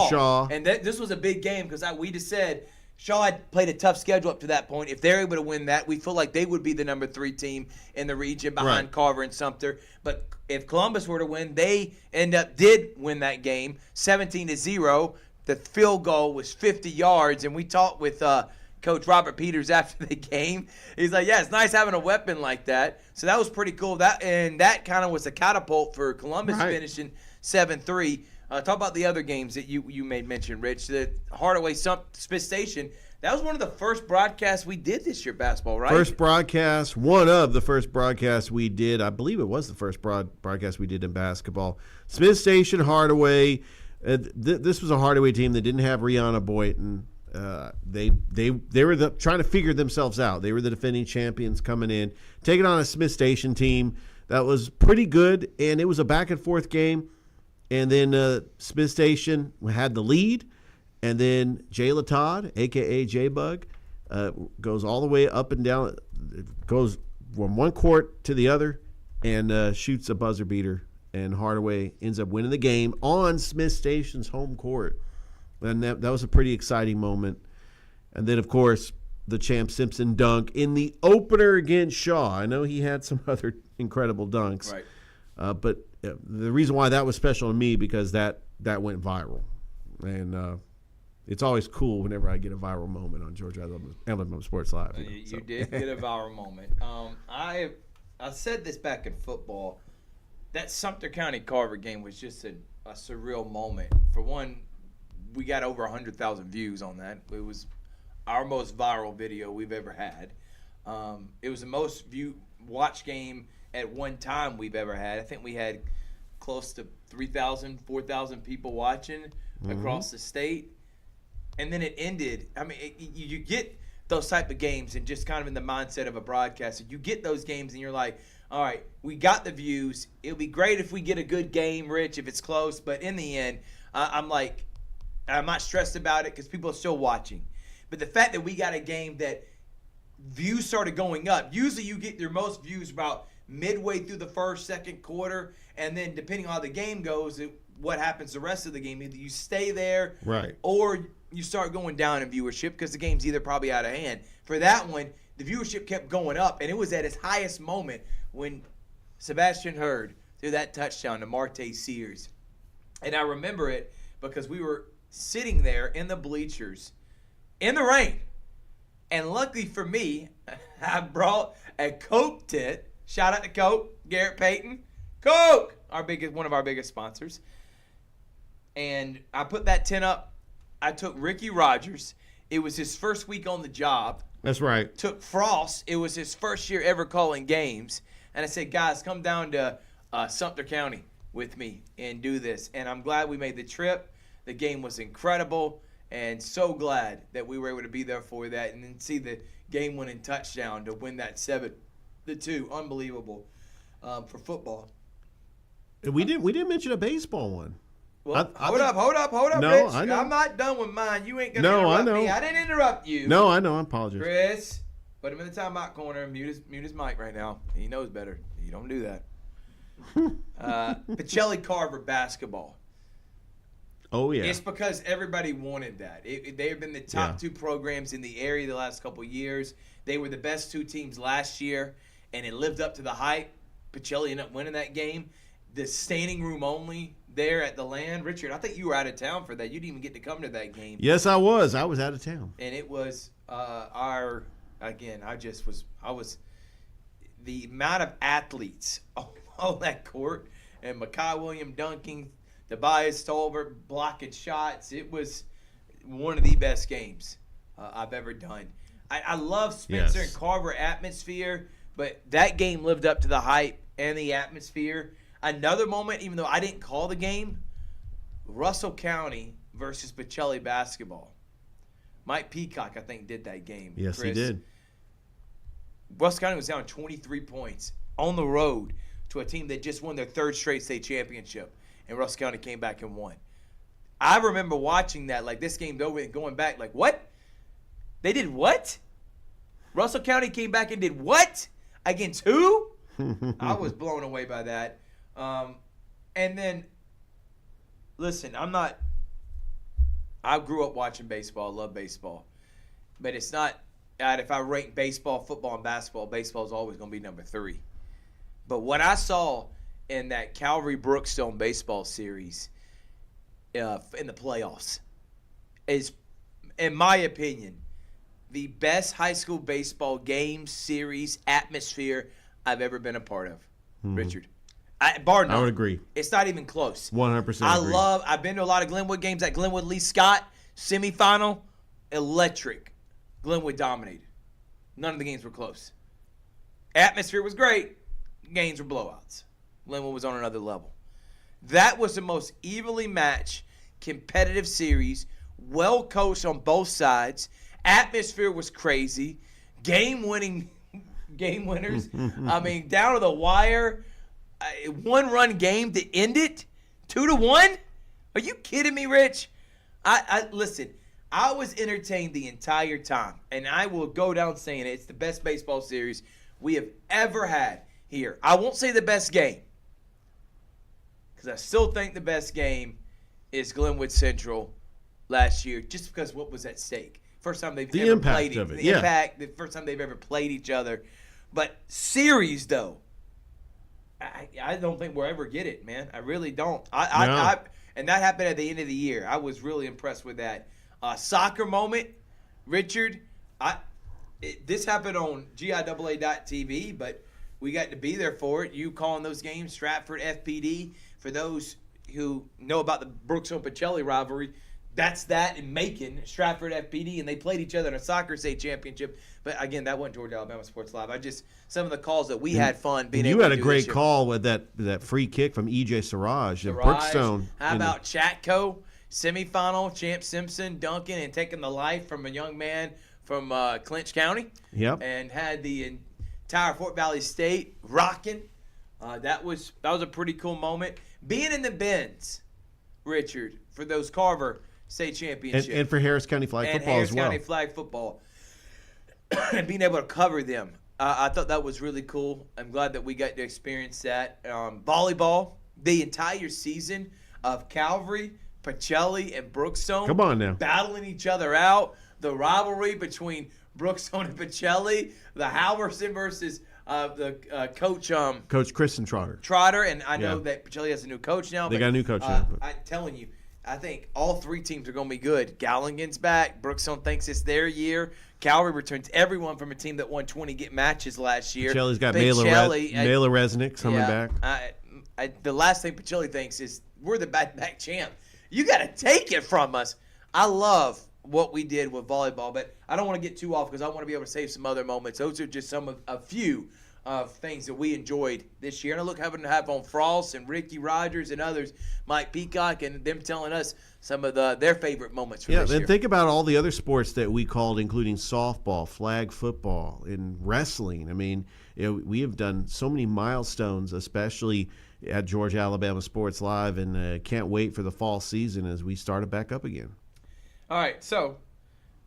Shaw. And this was a big game because we just said Shaw had played a tough schedule up to that point. If they're able to win that, we feel like they would be the number 3 team in the region behind Right. Carver and Sumter. But if Columbus were to win, they did win that game 17-0. The field goal was 50 yards, and we talked with Coach Robert Peters after the game. He's like, yeah, it's nice having a weapon like that. So that was pretty cool. That kind of was a catapult for Columbus finishing 7-3. Talk about the other games that you made mention, Rich. The Hardaway Smith Station. That was one of the first broadcasts we did this year, basketball, right? First broadcast, one of the first broadcasts we did. I believe it was the first broadcast we did in basketball. Smith Station, Hardaway. This was a Hardaway team that didn't have Rihanna Boynton. They were trying to figure themselves out. They were the defending champions coming in, taking on a Smith Station team that was pretty good, and it was a back and forth game. And then Smith Station had the lead, and then Jayla Todd, aka J-Bug, goes all the way up and down, goes from one court to the other, and shoots a buzzer beater. And Hardaway ends up winning the game on Smith Station's home court. And that was a pretty exciting moment. And then, of course, the Champ Simpson dunk in the opener against Shaw. I know he had some other incredible dunks. Right. But the reason why that was special to me because that went viral. And it's always cool whenever I get a viral moment on Georgia Alabama Sports Live. You did get a viral moment. I said this back in football. that Sumter County Carver game was just a surreal moment. For one, we got over 100,000 views on that. It was our most viral video we've ever had. It was the most watch game at one time we've ever had. I think we had close to 3,000, 4,000 people watching across the state. And then it ended. I mean, you get those type of games and just kind of in the mindset of a broadcaster. You get those games and you're like, all right, we got the views. It'll be great if we get a good game, Rich, if it's close. But in the end, I'm not stressed about it because people are still watching. But the fact that we got a game that views started going up. Usually you get your most views about midway through the first, second quarter. And then depending on how the game goes, what happens the rest of the game. Either you stay there or you start going down in viewership because the game's either probably out of hand. For that one, the viewership kept going up, and it was at its highest moment when Sebastian Hurd threw that touchdown to Marte Sears. And I remember it because we were sitting there in the bleachers in the rain. And luckily for me, I brought a Coke tent. Shout out to Coke, Garrett Payton. Coke, one of our biggest sponsors. And I put that tent up. I took Ricky Rogers. It was his first week on the job. That's right. Took Frost. It was his first year ever calling games. And I said, guys, come down to Sumter County with me and do this. And I'm glad we made the trip. The game was incredible. And so glad that we were able to be there for that and then see the game-winning touchdown to win that 7-2. Unbelievable for football. We didn't mention a baseball one. Well, hold up, no, Rich. I know. I'm not done with mine. You ain't going to interrupt me. I didn't interrupt you. No, I know. I apologize. Chris, put him in the timeout corner and mute his mic right now. He knows better. You don't do that. Pacelli Carver basketball. Oh, yeah. It's because everybody wanted that. They have been the top two programs in the area the last couple of years. They were the best two teams last year, and it lived up to the hype. Pacelli ended up winning that game. The standing room only there at the Land. Richard, I think you were out of town for that. You didn't even get to come to that game. Yes, I was. I was out of town. And it was the amount of athletes on that court and Makai William dunking, Tobias Stolbert blocking shots. It was one of the best games I've ever done. I love Spencer and Carver atmosphere, but that game lived up to the hype and the atmosphere. Another moment, even though I didn't call the game, Russell County versus Pacelli basketball. Mike Peacock, I think, did that game. Yes, Chris. he did. Russell County was down 23 points on the road to a team that just won their third straight state championship, and Russell County came back and won. I remember watching that, like this game's over and going back, like, what? They did what? Russell County came back and did what? Against who? I was blown away by that. And then, listen, I grew up watching baseball. I love baseball. But it's not, if I rank baseball, football, and basketball, baseball is always going to be number 3. But what I saw in that Calvary-Brookstone baseball series in the playoffs is, in my opinion, the best high school baseball game, series, atmosphere I've ever been a part of, Richard. Bar none. I would agree. It's not even close. 100% agree. I've been to a lot of Glenwood games. At Glenwood Lee Scott, semifinal, electric. Glenwood dominated. None of the games were close. Atmosphere was great. Games were blowouts. Glenwood was on another level. That was the most evenly matched, competitive series, well coached on both sides. Atmosphere was crazy. Game winners. I mean, down to the wire. 1-run game to end it. 2-1. Are you kidding me, Rich? Listen. I was entertained the entire time, and I will go down saying it. It's the best baseball series we have ever had here. I won't say the best game, because I still think the best game is Glenwood Central last year, just because what was at stake. First time they've ever played of it. The impact, the first time they've ever played each other. But series, though, I don't think we'll ever get it, man. I really don't. And that happened at the end of the year. I was really impressed with that. Soccer moment, Richard. This happened on GIAA.tv, but we got to be there for it. You calling those games, Stratford FPD. For those who know about the Brookstone-Pacelli rivalry, that's that in Macon, Stratford FPD, and they played each other in a soccer state championship. But again, that wasn't Georgia Alabama Sports Live. Some of the calls that we had fun being able to do. You had a great call with that free kick from EJ Siraj at Brookstone. How about Chatco, semifinal, Champ Simpson, dunking, and taking the life from a young man from Clinch County. Yep. And had the entire Fort Valley State rocking. That was a pretty cool moment. Being in the Benz, Richard, for those Carver State Championship. And for Harris County Flag Football as well. Harris County Flag Football. And being able to cover them. I thought that was really cool. I'm glad that we got to experience that. Volleyball, the entire season of Calvary, Pacelli, and Brookstone. Come on now. Battling each other out. The rivalry between Brookstone and Pacelli. The Halverson versus the coach. Coach Kristen Trotter. And I know that Pacelli has a new coach now. They got a new coach now. I'm telling you, I think all three teams are going to be good. Gallingan's back. Brookstone thinks it's their year. Calvary returns everyone from a team that won 20 matches last year. Pacelli's got Mela Resnick coming back. The last thing Pacelli thinks is we're the back-to-back champ. You got to take it from us. I love what we did with volleyball, but I don't want to get too off because I want to be able to save some other moments. Those are just a few of things that we enjoyed this year. And I look having to have on Frost and Ricky Rogers and others, Mike Peacock, and them telling us some of their favorite moments from this year. And think about all the other sports that we called, including softball, flag football, and wrestling. I mean, we have done so many milestones, especially at Georgia Alabama Sports Live, and can't wait for the fall season as we start it back up again. All right, so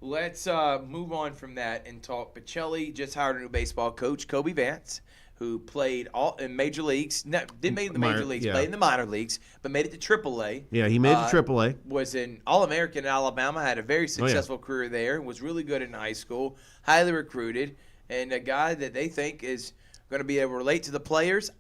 let's move on from that and talk. Pacelli just hired a new baseball coach, Kobe Vance, who played in major leagues. Didn't make the major leagues, played in the minor leagues, but made it to AAA. Yeah, he made it to AAA. Was an All-American in Alabama, had a very successful career there, was really good in high school, highly recruited, and a guy that they think is going to be able to relate to the players.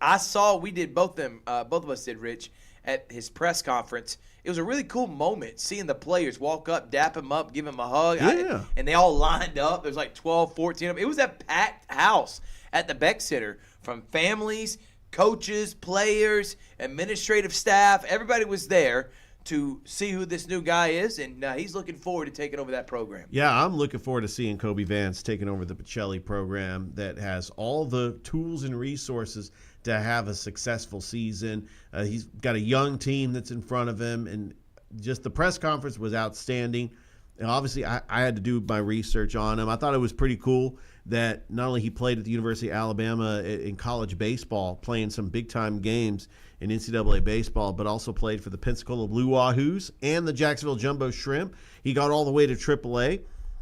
We did both of us did, Rich, at his press conference. It was a really cool moment seeing the players walk up, dap him up, give him a hug. Yeah. And they all lined up. There's like 12, 14 of them. It was a packed house at the Beck Center from families, coaches, players, administrative staff. Everybody was there to see who this new guy is, and he's looking forward to taking over that program. Yeah, I'm looking forward to seeing Kobe Vance taking over the Pacelli program that has all the tools and resources to have a successful season. He's got a young team that's in front of him, and just the press conference was outstanding. And obviously, I had to do my research on him. I thought it was pretty cool that not only he played at the University of Alabama in college baseball, playing some big-time games in NCAA baseball, but also played for the Pensacola Blue Wahoos and the Jacksonville Jumbo Shrimp. He got all the way to AAA,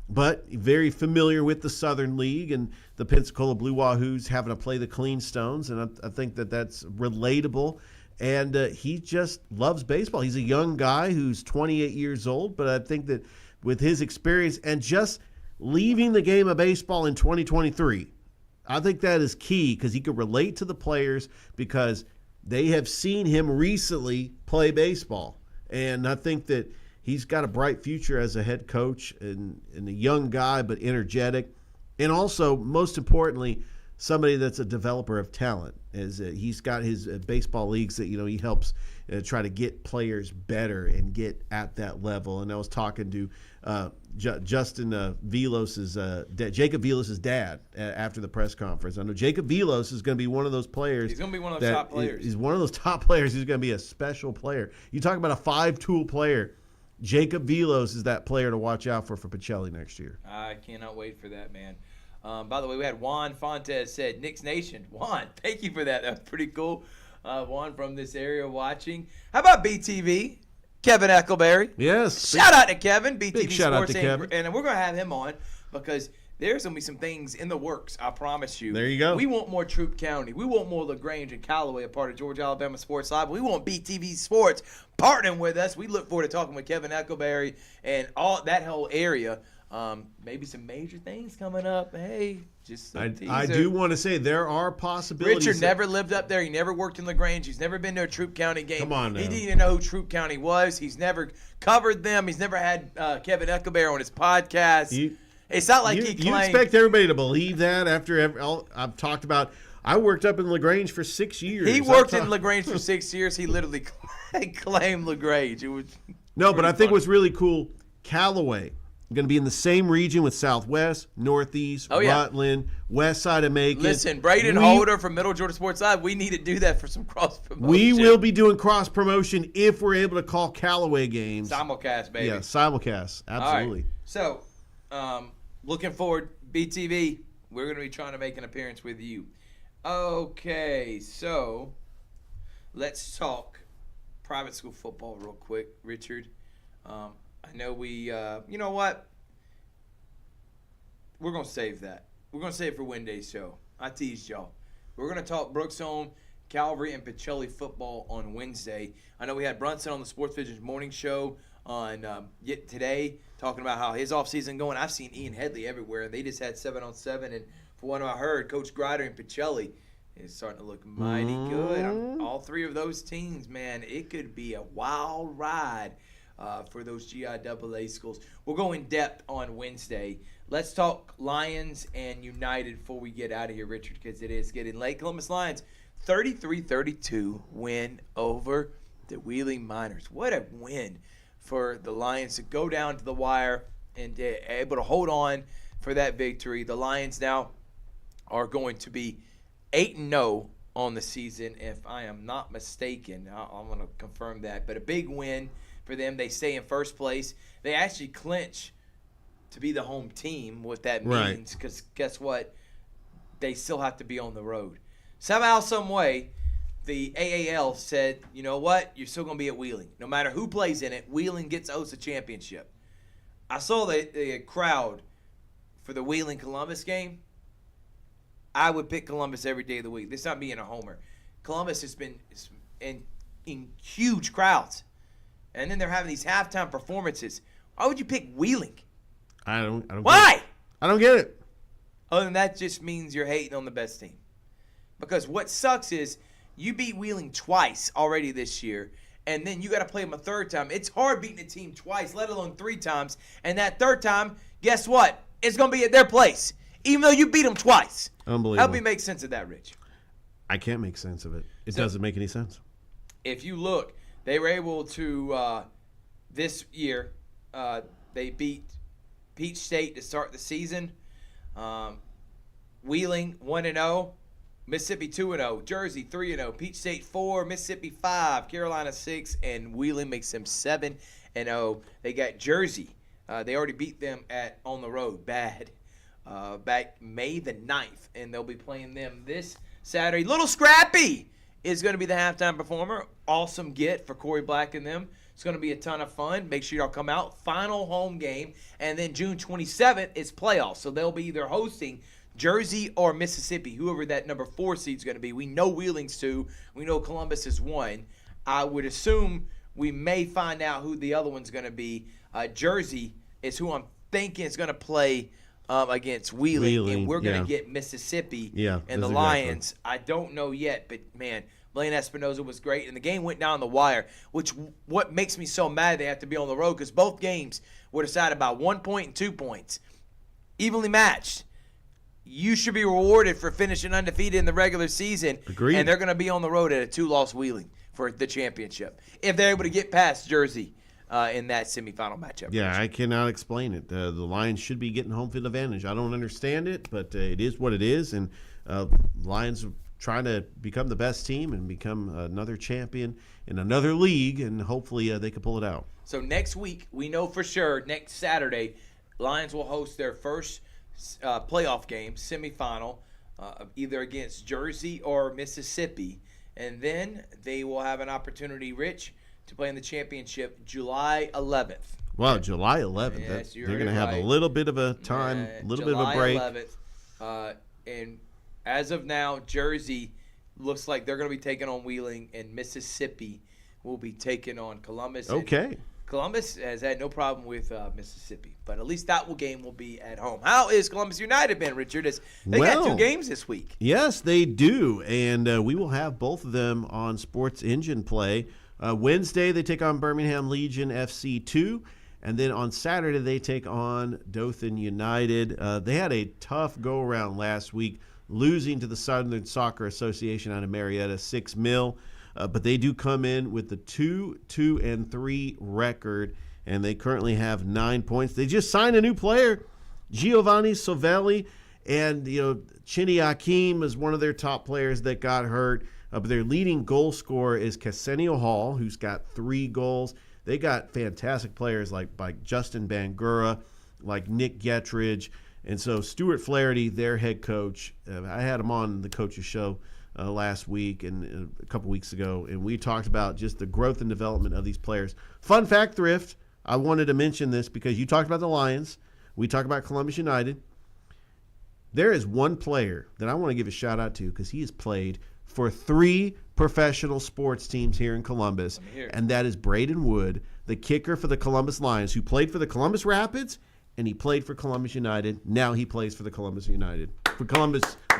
but very familiar with the Southern League and the Pensacola Blue Wahoos having to play the Clean Stones, and I think that that's relatable. And he just loves baseball. He's a young guy who's 28 years old, but I think that with his experience and just leaving the game of baseball in 2023, I think that is key because he could relate to the players because they have seen him recently play baseball. And I think that he's got a bright future as a head coach and a young guy, but energetic. And also, most importantly, somebody that's a developer of talent. He's got his baseball leagues that, he helps try to get players better and get at that level. And I was talking to Justin Jacob Vilos's dad after the press conference. I know Jacob Vilos is going to be one of those players. He's going to be one of those top players. He's one of those top players who's going to be a special player. You talk about a 5-tool player. Jacob Vilos is that player to watch out for Pacelli next year. I cannot wait for that, man. By the way, we had Juan Fontes said, Knicks Nation. Juan, thank you for that. That was pretty cool. Juan from this area watching. How about BTV? Kevin Eckleberry. Yes. Shout out to Kevin, BTV big shout Sports. out to Kevin. And we're going to have him on because there's going to be some things in the works, I promise you. There you go. We want more Troup County. We want more LaGrange and Callaway a part of Georgia Alabama Sports Live. We want BTV Sports partnering with us. We look forward to talking with Kevin Eckleberry and all that whole area. Maybe some major things coming up. Hey, just some teaser. I do want to say there are possibilities. Richard never lived up there. He never worked in LaGrange. He's never been to a Troup County game. Come on now. He didn't even know who Troup County was. He's never covered them. He's never had Kevin Eckleberry on his podcast. It's not like he claimed. You expect everybody to believe that after I've talked about I worked up in LaGrange for 6 years. He worked in LaGrange for 6 years. He literally claimed LaGrange. It was no, but I think funny. what's really cool, Callaway, going to be in the same region with Southwest, Northeast, Rutland, West Side of Macon. Listen, Braden Holder from Middle Georgia Sports Live, we need to do that for some cross promotion. We will be doing cross promotion if we're able to call Callaway games. Simulcast, baby. Yeah, simulcast. Absolutely. All right. So, looking forward, BTV, we're going to be trying to make an appearance with you. Okay, so let's talk private school football real quick, Richard. I know we, you know what? We're going to save that. We're going to save it for Wednesday's show. I teased y'all. We're going to talk Brooks-Home, Calvary, and Pacelli football on Wednesday. I know we had Brunson on the Sports Visions morning show on today talking about how his offseason going. I've seen Ian Headley everywhere. They just had 7-on-7, and for what I heard, Coach Grider and Pacelli is starting to look mighty good. All three of those teams, man, it could be a wild ride for those GIAA schools. We'll go in depth on Wednesday. Let's talk Lions and United before we get out of here, Richard, because it is getting late. Columbus Lions, 33-32 win over the Wheeling Miners. What a win for the Lions to go down to the wire and able to hold on for that victory. The Lions now are going to be 8-0 on the season, if I am not mistaken. I'm going to confirm that. But a big win for them. They stay in first place. They actually clinch to be the home team, what that means, because guess what? They still have to be on the road. Somehow, some way, the AAL said, you know what? You're still going to be at Wheeling. No matter who plays in it, Wheeling gets to host a championship. I saw the crowd for the Wheeling-Columbus game. I would pick Columbus every day of the week. This is not being a homer. Columbus has been in huge crowds. And then they're having these halftime performances. Why would you pick Wheeling? I don't. Why? I don't get it. Other than that, just means you're hating on the best team. Because what sucks is you beat Wheeling twice already this year, and then you got to play them a third time. It's hard beating a team twice, let alone 3 times. And that third time, guess what? It's going to be at their place, even though you beat them twice. Unbelievable. Help me make sense of that, Rich. I can't make sense of it. It doesn't make any sense. If you look, they were able to, this year, they beat Peach State to start the season. Wheeling 1-0, Mississippi 2-0, Jersey 3-0, Peach State 4, Mississippi 5, Carolina 6, and Wheeling makes them 7-0. They got Jersey. They already beat them on the road bad back May the 9th, and they'll be playing them this Saturday. Little Scrappy is going to be the halftime performer. Awesome get for Corey Black and them. It's going to be a ton of fun. Make sure y'all come out. Final home game. And then June 27th is playoffs. So they'll be either hosting Jersey or Mississippi, whoever that number 4 seed is going to be. We know Wheeling's 2. We know Columbus is 1. I would assume we may find out who the other one's going to be. Jersey is who I'm thinking is going to play against Wheeling. And we're going to get Mississippi and the Lions. I don't know yet, but, man, Blaine Espinoza was great, and the game went down the wire, which what makes me so mad they have to be on the road because both games were decided by 1 point and 2 points, evenly matched. You should be rewarded for finishing undefeated in the regular season. Agreed. And they're going to be on the road at a 2-loss Wheeling for the championship if they're able to get past Jersey in that semifinal matchup. Yeah, I cannot explain it. The Lions should be getting home field advantage. I don't understand it, but it is what it is, and Lions trying to become the best team and become another champion in another league, and hopefully they can pull it out. So next week, we know for sure, next Saturday, Lions will host their first playoff game, semifinal, either against Jersey or Mississippi. And then they will have an opportunity, Rich, to play in the championship July 11th. Wow, July 11th. Yes, They're going to have a little bit of a time, a little bit of a break. July 11th. And as of now, Jersey looks like they're going to be taking on Wheeling, and Mississippi will be taking on Columbus. Okay. Columbus has had no problem with Mississippi, but at least that game will be at home. How is Columbus United been, Richard? They got 2 games this week. Yes, they do, and we will have both of them on Sports Engine Play. Wednesday, they take on Birmingham Legion FC 2, and then on Saturday, they take on Dothan United. They had a tough go-around last week, losing to the Southern Soccer Association out of Marietta, $6 million. But they do come in with the 2-2-3 record, and they currently have 9 points. They just signed a new player, Giovanni Sovelli, and Chinny Hakeem is one of their top players that got hurt. But their leading goal scorer is Casenio Hall, who's got 3 goals. They got fantastic players like Justin Bangura, like Nick Gettridge. And so Stuart Flaherty, their head coach, I had him on the coach's show last week and a couple weeks ago, and we talked about just the growth and development of these players. Fun fact, Thrift, I wanted to mention this because you talked about the Lions. We talked about Columbus United. There is one player that I want to give a shout-out to because he has played for 3 professional sports teams here in Columbus, and that is Braden Wood, the kicker for the Columbus Lions, who played for the Columbus Rapids, and he played for Columbus United. Now he plays for the Columbus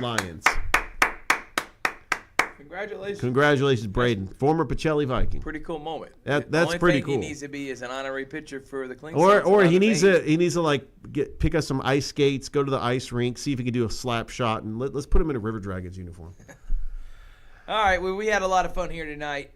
Lions. Congratulations, Braden, former Pacelli Viking. Pretty cool moment. That's pretty cool. He needs to be as an honorary pitcher for the Clean Or he needs to like pick up some ice skates, go to the ice rink, see if he can do a slap shot, and let's put him in a River Dragons uniform. All right, well, we had a lot of fun here tonight.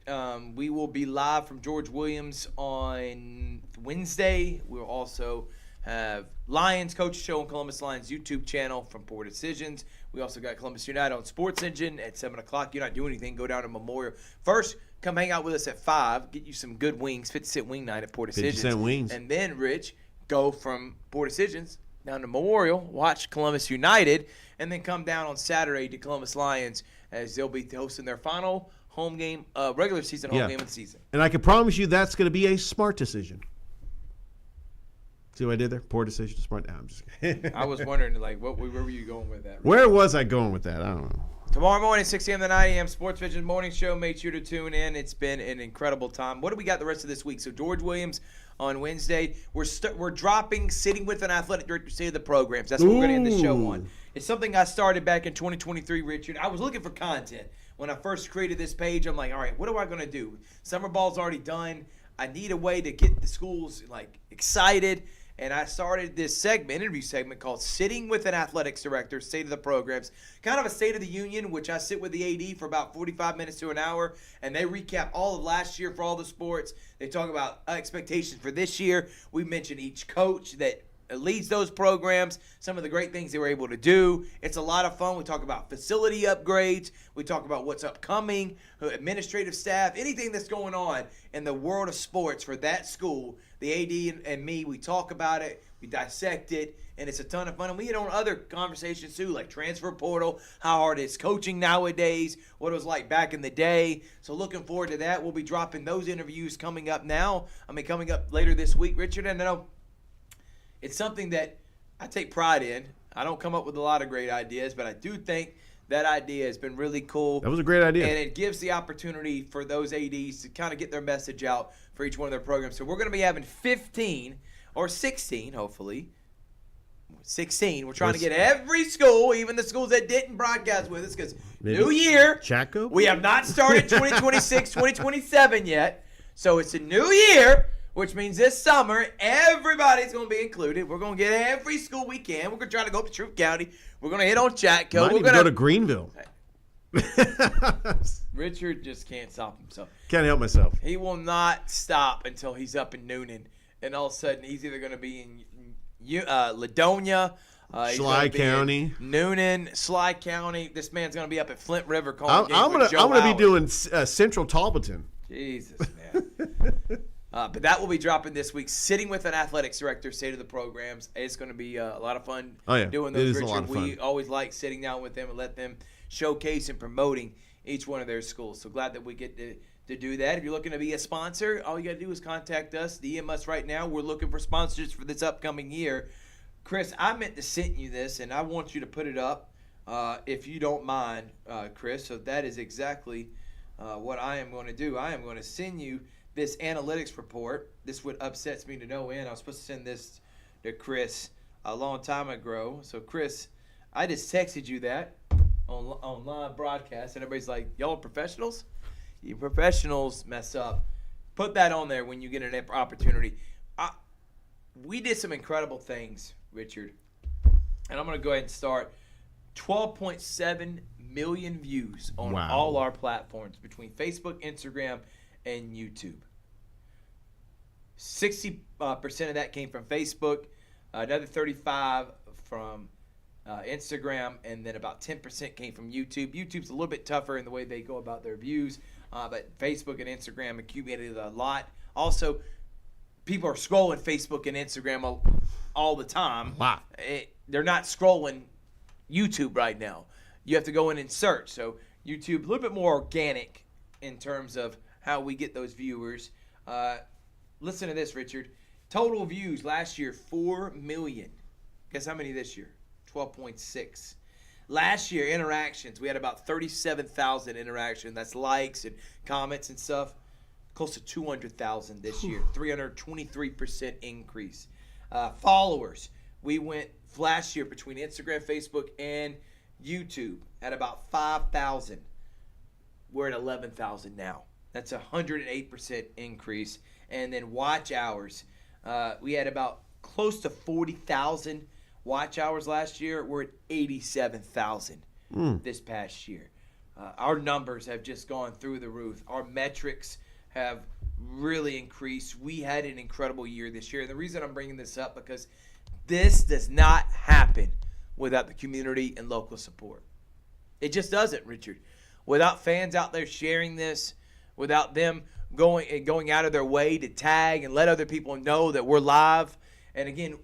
We will be live from George Williams on Wednesday. We'll also have Lions Coach Show on Columbus Lions YouTube channel from Poor Decisions. We also got Columbus United on Sports Engine at 7 o'clock. You're not doing anything. Go down to Memorial. First, come hang out with us at 5. Get you some good wings, 50-cent wing night at Poor Decisions. 50-cent wings. And then, Rich, go from Poor Decisions down to Memorial, watch Columbus United, and then come down on Saturday to Columbus Lions as they'll be hosting their final home game, regular season home game of the season. And I can promise you that's going to be a smart decision. See what I did there? Poor decision, smart. No, I'm just kidding. I was wondering, where were you going with that? Rich? Where was I going with that? I don't know. Tomorrow morning, 6 a.m. to 9 a.m., Sports Vision Morning Show. Make sure to tune in. It's been an incredible time. What do we got the rest of this week? So George Williams on Wednesday. We're dropping Sitting with an Athletic Director State of the Programs. That's what we're going to end the show on. It's something I started back in 2023, Richard. I was looking for content. When I first created this page, I'm like, all right, what am I going to do? Summer ball's already done. I need a way to get the schools excited. And I started this interview segment called Sitting with an Athletics Director, State of the Programs. Kind of a State of the Union, which I sit with the AD for about 45 minutes to an hour, and they recap all of last year for all the sports. They talk about expectations for this year. We mention each coach that leads those programs, some of the great things they were able to do. It's a lot of fun. We talk about facility upgrades. We talk about what's upcoming, administrative staff, anything that's going on in the world of sports for that school. The AD and me, we talk about it, we dissect it, and it's a ton of fun. And we hit on other conversations too, like transfer portal, how hard it's coaching nowadays, what it was like back in the day. So looking forward to that. We'll be dropping those interviews coming up later this week, Richard. And I know it's something that I take pride in. I don't come up with a lot of great ideas, but I do think that idea has been really cool. That was a great idea. And it gives the opportunity for those ADs to kind of get their message out for each one of their programs. So we're going to be having 15 or 16, hopefully. 16. We're trying to get every school, even the schools that didn't broadcast with us, because new year. Chaco? We have not started 2026, 2027 yet. So it's a new year, which means this summer, everybody's going to be included. We're going to get every school we can. We're going to try to go up to Troup County. We're going to hit on Chatco. Might even go to Greenville. Richard just can't stop himself. Can't help myself. He will not stop until he's up in Noonan. And all of a sudden, he's either going to be in Ladonia, Sly County, Noonan, Sly County. This man's going to be up at Flint River calling I'm going to be doing Central Talbotton. Jesus, man. But that will be dropping this week. Sitting with an Athletics Director, State of the Programs. It's going to be a lot of fun doing those, Richard. A lot of fun. We always like sitting down with them and let them showcase and promoting each one of their schools. So glad that we get to do that. If you're looking to be a sponsor, all you got to do is contact us, DM us right now. We're looking for sponsors for this upcoming year. Chris, I meant to send you this, and I want you to put it up if you don't mind, Chris. So that is exactly what I am going to do. I am going to send you this analytics report. This would upsets me to no end. I was supposed to send this to Chris a long time ago. So, Chris, I just texted you that on live broadcast, and everybody's like, y'all are professionals? You professionals mess up. Put that on there when you get an opportunity. We did some incredible things, Richard. And I'm going to go ahead and start 12.7 million views on all our platforms between Facebook, Instagram, and YouTube. 60% of that came from Facebook, another 35% from Instagram, and then about 10% came from YouTube. YouTube's a little bit tougher in the way they go about their views, but Facebook and Instagram accumulated a lot. Also, people are scrolling Facebook and Instagram all the time. Wow. They're not scrolling YouTube right now. You have to go in and search. So YouTube, a little bit more organic in terms of how we get those viewers. Listen to this, Richard. Total views last year, 4 million. Guess how many this year? 12.6. Last year, interactions, we had about 37,000 interactions. That's likes and comments and stuff. Close to 200,000 this year. 323% increase. Followers, we went last year between Instagram, Facebook, and YouTube at about 5,000. We're at 11,000 now. That's a 108% increase. And then watch hours, we had about close to 40,000 watch hours last year. We're at 87,000 this past year. Our numbers have just gone through the roof. Our metrics have really increased. We had an incredible year this year. And the reason I'm bringing this up because this does not happen without the community and local support. It just doesn't, Richard. Without fans out there sharing this, without them going out of their way to tag and let other people know that we're live. And again,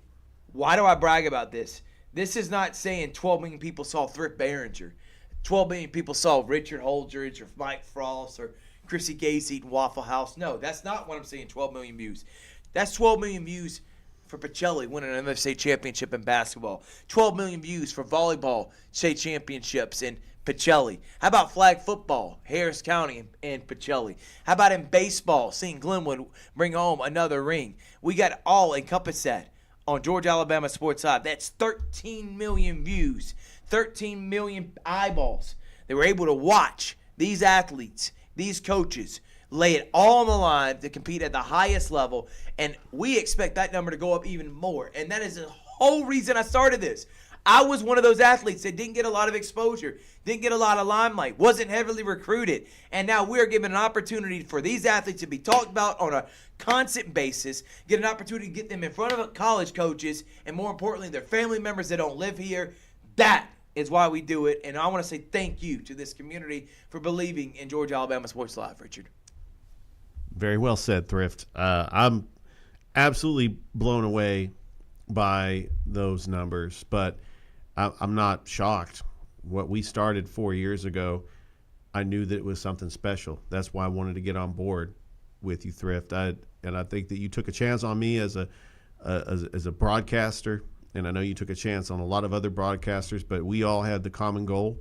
why do I brag about this? This is not saying 12 million people saw Thrift Behringer. 12 million people saw Richard Holdridge or Mike Frost or Chrissy Gase eating Waffle House. No, that's not what I'm saying, 12 million views. That's 12 million views for Pacelli winning an MFSA championship in basketball. 12 million views for volleyball state championships in Pacelli. How about flag football, Harris County and Pacelli? How about in baseball, seeing Glenwood bring home another ring? We got all encompassed that on Georgia Alabama Sports Live. That's 13 million views, 13 million eyeballs. They were able to watch these athletes, these coaches, lay it all on the line to compete at the highest level, and we expect that number to go up even more. And that is the whole reason I started this. I was one of those athletes that didn't get a lot of exposure, didn't get a lot of limelight, wasn't heavily recruited. And now we're given an opportunity for these athletes to be talked about on a constant basis, get an opportunity to get them in front of college coaches, and more importantly, their family members that don't live here. That is why we do it. And I want to say thank you to this community for believing in Georgia Alabama Sports Live, Richard. Very well said, Thrift. I'm absolutely blown away by those numbers, but I'm not shocked. What we started 4 years ago, I knew that it was something special. That's why I wanted to get on board with you, Thrift. And I think that you took a chance on me as a broadcaster, and I know you took a chance on a lot of other broadcasters, but we all had the common goal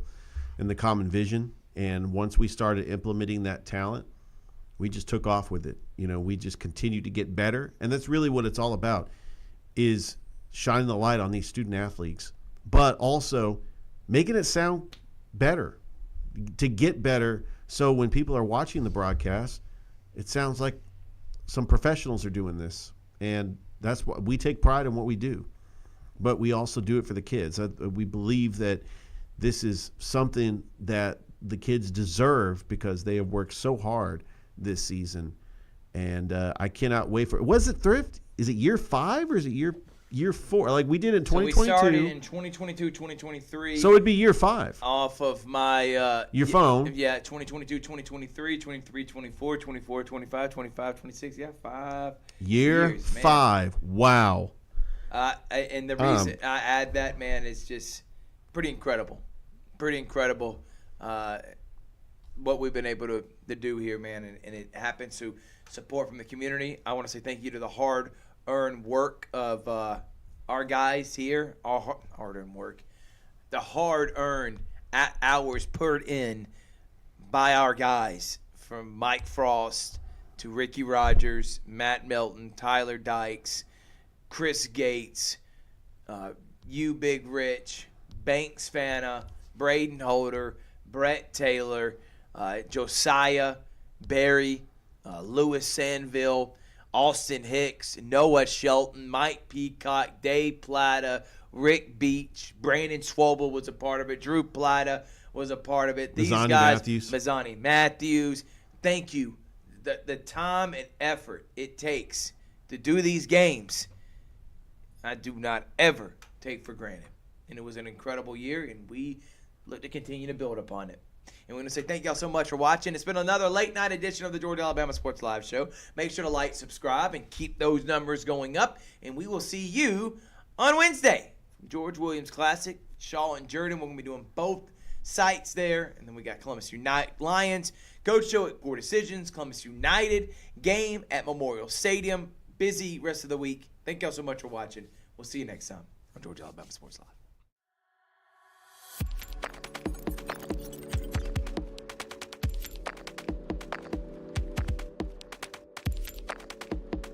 and the common vision. And once we started implementing that talent, we just took off with it. You know, we just continued to get better, and that's really what it's all about, is shining the light on these student athletes, but also making it sound better, to get better, so when people are watching the broadcast, it sounds like some professionals are doing this. And that's what we take pride in what we do, but we also do it for the kids. We believe that this is something that the kids deserve because they have worked so hard this season. And I cannot wait for it. Was it Thrift? Is it year 5 or is it year 4? Like we did in 2022. So we started in 2022, 2023. So it'd be year 5. Off of my your phone. Yeah, 2022, 2023, 23, 24, 24, 25, 25, 26. Yeah, 5 year years, 5. Wow. And the reason I add that, man, is just pretty incredible. Pretty incredible what we've been able to do here, man. And it happens through support from the community. I want to say thank you to the hard-earned work of our guys here. Our hard-earned work. The hard-earned hours put in by our guys, from Mike Frost to Ricky Rogers, Matt Melton, Tyler Dykes, Chris Gates, you Big Rich, Banks Fana, Braden Holder, Brett Taylor, Josiah, Barry, Lewis Sandville, Austin Hicks, Noah Shelton, Mike Peacock, Dave Plata, Rick Beach, Brandon Schwabel was a part of it, Drew Plata was a part of it. These guys, Mazzani Matthews, thank you. The time and effort it takes to do these games, I do not ever take for granted. And it was an incredible year, and we look to continue to build upon it. And we're going to say thank y'all so much for watching. It's been another late-night edition of the Georgia Alabama Sports Live Show. Make sure to like, subscribe, and keep those numbers going up. And we will see you on Wednesday. George Williams Classic, Shaw and Jordan. We're going to be doing both sites there. And then we got Columbus United Lions. Coach Show at Core Decisions. Columbus United game at Memorial Stadium. Busy rest of the week. Thank y'all so much for watching. We'll see you next time on Georgia Alabama Sports Live.